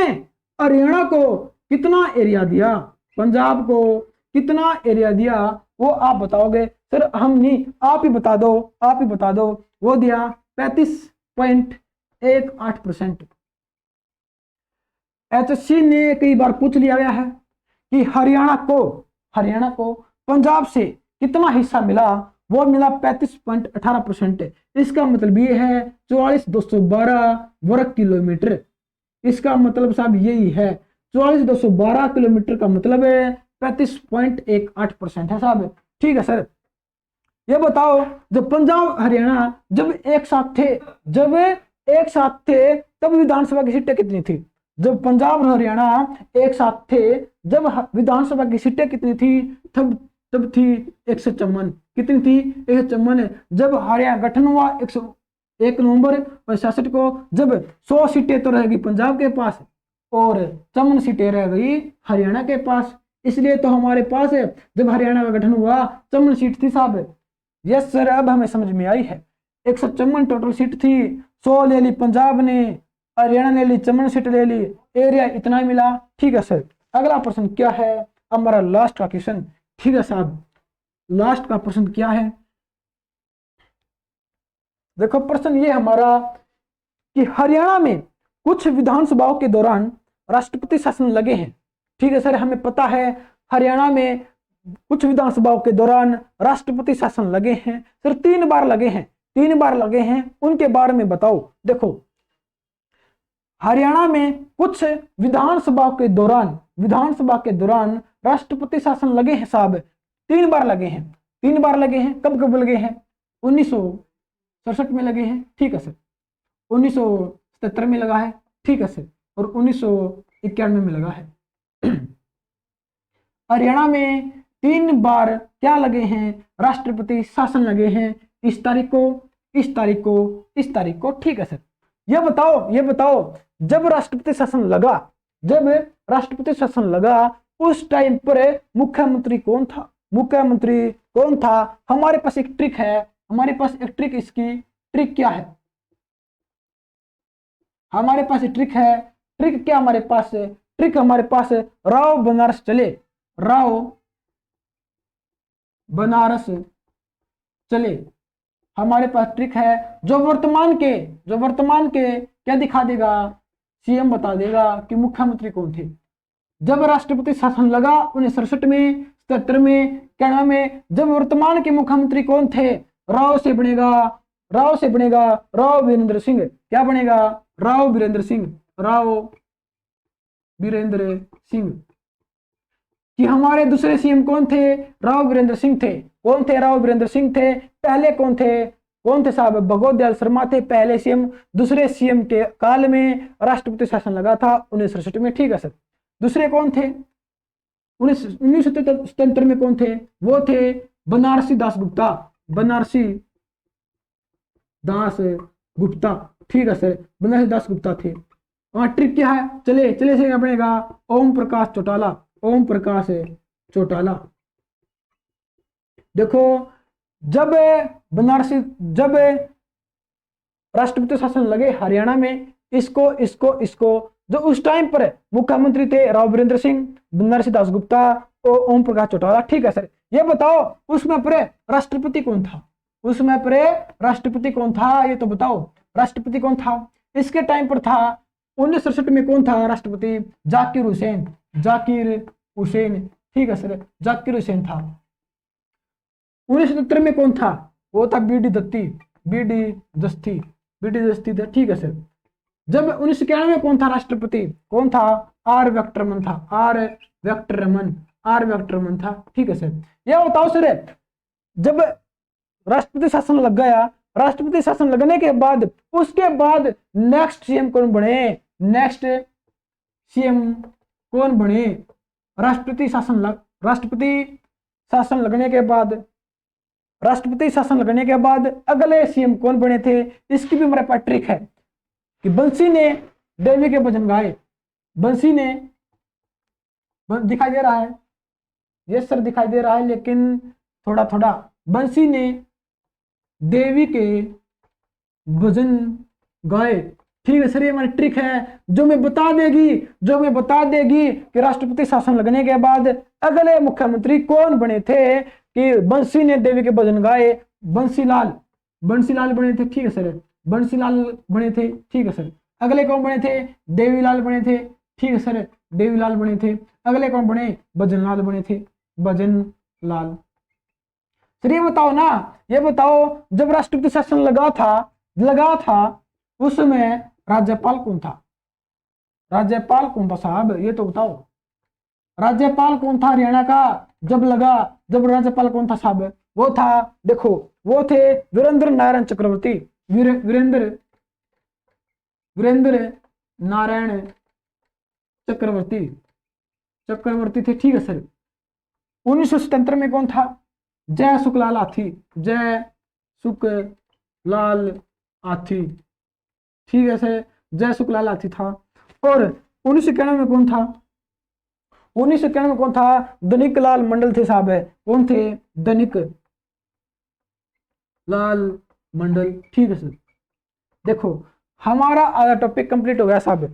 हरियाणा को कितना एरिया दिया, पंजाब को कितना एरिया दिया, वो आप बताओगे? सर हम नहीं, आप ही बता दो, आप ही बता दो। वो दिया 35.18%। एचएससी ने कई बार पूछ लिया गया है कि हरियाणा को पंजाब से कितना हिस्सा मिला, वो मिला 35.18%। इसका मतलब ये है 44,212 वर्ग किलोमीटर। इसका मतलब साहब यही है, 44,212 किलोमीटर का मतलब है 35.18% है साहब। ठीक है सर, ये बताओ जब पंजाब हरियाणा जब एक साथ थे तब विधानसभा की सीटें कितनी थी? जब पंजाब और हरियाणा एक साथ थे, जब विधानसभा की सीटें कितनी थी? तब थी 154। कितनी थी? 154। जब हरियाणा गठन हुआ 1 नवंबर 1966 को, जब 100 सीटें तो रह गई पंजाब के पास और 54 सीटें रह गई हरियाणा के पास। इसलिए तो हमारे पास है जब हरियाणा का गठन हुआ 54 सीट थी साहब। यस सर, अब हमें समझ में आई है। 154 टोटल सीट थी, 100 ले ली पंजाब ने, हरियाणा ने ली 54 सीट ले ली, एरिया इतना मिला। ठीक है सर, अगला प्रश्न क्या है हमारा लास्ट का क्वेश्चन? ठीक है साहब, लास्ट का प्रश्न क्या है? देखो प्रश्न ये हमारा कि हरियाणा में कुछ विधानसभाओं के दौरान राष्ट्रपति शासन लगे हैं। ठीक है सर, हमें पता है हरियाणा में कुछ विधानसभाओं के दौरान राष्ट्रपति शासन लगे हैं सर, 3 बार लगे हैं, 3 बार लगे हैं, उनके बारे में बताओ। देखो हरियाणा में कुछ विधानसभा के दौरान राष्ट्रपति शासन लगे हैं साहब, 3 बार लगे हैं, 3 बार लगे हैं। कब कब लगे हैं? 1967 में लगे हैं, ठीक है सर, 1977 में लगा है, ठीक है सर, और 1991 में लगा है। हरियाणा में 3 बार क्या लगे हैं? राष्ट्रपति शासन लगे हैं, इस तारीख को, इस तारीख को, इस तारीख को, ठीक है सर। ये बताओ जब राष्ट्रपति शासन लगा उस टाइम पर मुख्यमंत्री कौन था? हमारे पास एक ट्रिक है, इसकी ट्रिक क्या है? हमारे पास ट्रिक है, ट्रिक क्या हमारे पास है? ट्रिक हमारे पास है राव बनारस चले। हमारे पास ट्रिक है जो वर्तमान के क्या दिखा देगा? सीएम बता देगा कि मुख्यमंत्री कौन थे। जब राष्ट्रपति शासन लगा 1967 में, 77 में, 91 में, जब वर्तमान के मुख्यमंत्री कौन थे? राव से बनेगा राव वीरेंद्र सिंह। क्या बनेगा? राव वीरेंद्र सिंह। कि हमारे दूसरे सीएम कौन थे? राव वीरेंद्र सिंह थे। कौन थे? राव वीरेंद्र सिंह थे। पहले कौन थे साहब? भगवत दयाल शर्मा थे पहले सीएम। दूसरे सीएम के काल में राष्ट्रपति शासन लगा था 1967 में, ठीक है सर। दूसरे कौन थे? 1977 में कौन थे? वो थे बनारसी दास गुप्ता, ठीक है सर, बनारसी दास गुप्ता थे। और ट्रिक क्या है? चले से बनेगा ओम प्रकाश चौटाला। देखो जब राष्ट्रपति शासन लगे हरियाणा में, इसको जो उस टाइम पर मुख्यमंत्री थे राव वीरेंद्र सिंह, बनारसी दास गुप्ता और ओम प्रकाश चौटाला, ठीक है सर। ये बताओ उसमें पर राष्ट्रपति कौन था? ये तो बताओ राष्ट्रपति कौन था? इसके टाइम पर था 1967 में कौन था राष्ट्रपति? जाकिर हुसैन, ठीक है सर, जाकिर हुसैन था। 1977 में कौन था? वो था बीडी दस्ती था, ठीक है सर। जब 1991 में कौन था राष्ट्रपति? कौन था? आर वेंकटरमन था, ठीक है सर। यह बताओ सर, जब राष्ट्रपति शासन लग गया, राष्ट्रपति शासन लगने के बाद उसके बाद नेक्स्ट सीएम कौन बने? राष्ट्रपति शासन लगने के बाद अगले सीएम कौन बने थे? इसकी भी हमारे पास ट्रिक है कि बंसी ने देवी के भजन गाए। दिखाई दे रहा है? यस सर दिखाई दे रहा है, लेकिन थोड़ा। बंसी ने देवी के भजन गाए, ठीक है सर। ये हमारी ट्रिक है जो मैं बता देगी कि राष्ट्रपति शासन लगने के बाद अगले मुख्यमंत्री कौन बने थे। कि बंसी ने देवी के भजन गाए, बंसीलाल बने थे, ठीक है सर, बंसीलाल बने थे, ठीक है सर। अगले कौन बने थे? देवीलाल बने थे, ठीक है सर, देवीलाल बने थे। अगले कौन बने? भजनलाल बने थे, भजनलाल। सर ये बताओ जब राष्ट्रपति शासन लगा था उसमें राज्यपाल कौन था साहब? ये तो बताओ राज्यपाल कौन था हरियाणा का जब राज्यपाल कौन था साहब? वो था, देखो वो थे वीरेंद्र नारायण चक्रवर्ती, वीरेंद्र नारायण चक्रवर्ती थे, ठीक है सर। 1977 में कौन था? जय सुखलाल आथी, ठीक है सर, जय सुखलाल आथी था। और 1991 में कौन था? 1991 में कौन था? धनिक लाल मंडल थे साहब। कौन थे? धनिक लाल मंडल, ठीक है सर। देखो हमारा आधा टॉपिक कंप्लीट हो गया साहब।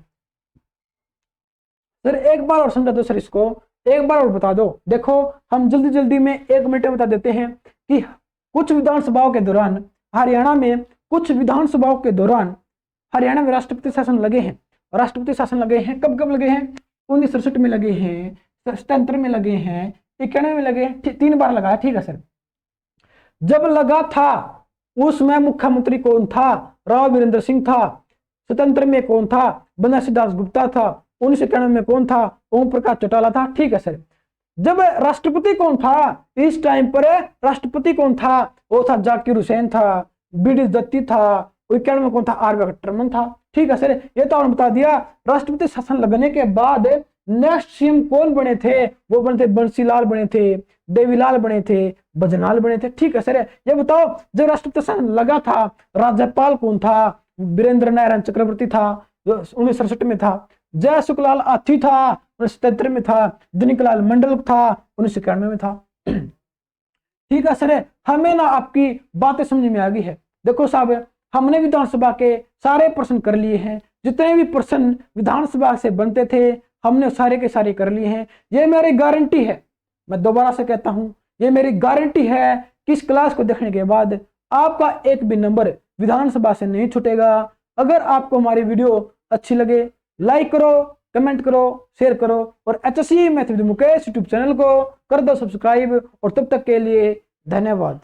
सर एक बार और समझा दो सर, इसको एक बार और बता दो। देखो हम जल्दी में 1 मिनट में बता देते हैं कि कुछ विधानसभाओं के दौरान हरियाणा में राष्ट्रपति शासन लगे हैं। कब लगे हैं? 1967 में लगे हैं, 77 में लगे हैं, 91 में लगे, 3 बार लगाया, ठीक है सर। जब लगा था उसमें मुख्यमंत्री कौन था? राव वीरेंद्र सिंह था। स्वतंत्र में कौन था? बनरसी दास गुप्ता था। 1991 में कौन था? ओम प्रकाश चौटाला था, ठीक है सर। जब राष्ट्रपति कौन था इस टाइम पर? राष्ट्रपति कौन था? वो था जाकिर हुसैन था, बी.डी. दत्ती था। 91 में कौन था? आर वेंकटरमन था, ठीक है सर। ये तो आपने बता दिया। राष्ट्रपति शासन लगने के बाद नेक्स्ट सीएम कौन बने थे? वो बने थे बंसीलाल बने थे, देवीलाल बने थे, भजनाल बने थे, ठीक है सर। ये बताओ जब राष्ट्रपति शासन लगा था राज्यपाल कौन था? वीरेंद्र नारायण चक्रवर्ती था, 1967 में था। जय सुखलाल आठी था, 1977 में था। दिनकलाल मंडल था, 1991 में था। ठीक है सर, हमें ना आपकी बातें समझ में आ गई है। देखो साहब, हमने विधानसभा के सारे प्रश्न कर लिए हैं, जितने भी प्रश्न विधानसभा से बनते थे हमने सारे के सारे कर लिए हैं। ये मेरी गारंटी है, मैं दोबारा से कहता हूं, ये मेरी गारंटी है कि इस क्लास को देखने के बाद आपका एक भी नंबर विधानसभा से नहीं छूटेगा। अगर आपको हमारी वीडियो अच्छी लगे लाइक करो, कमेंट करो, शेयर करो, और HSC math with Mukesh YouTube channel को कर दो सब्सक्राइब। और तब तक के लिए धन्यवाद।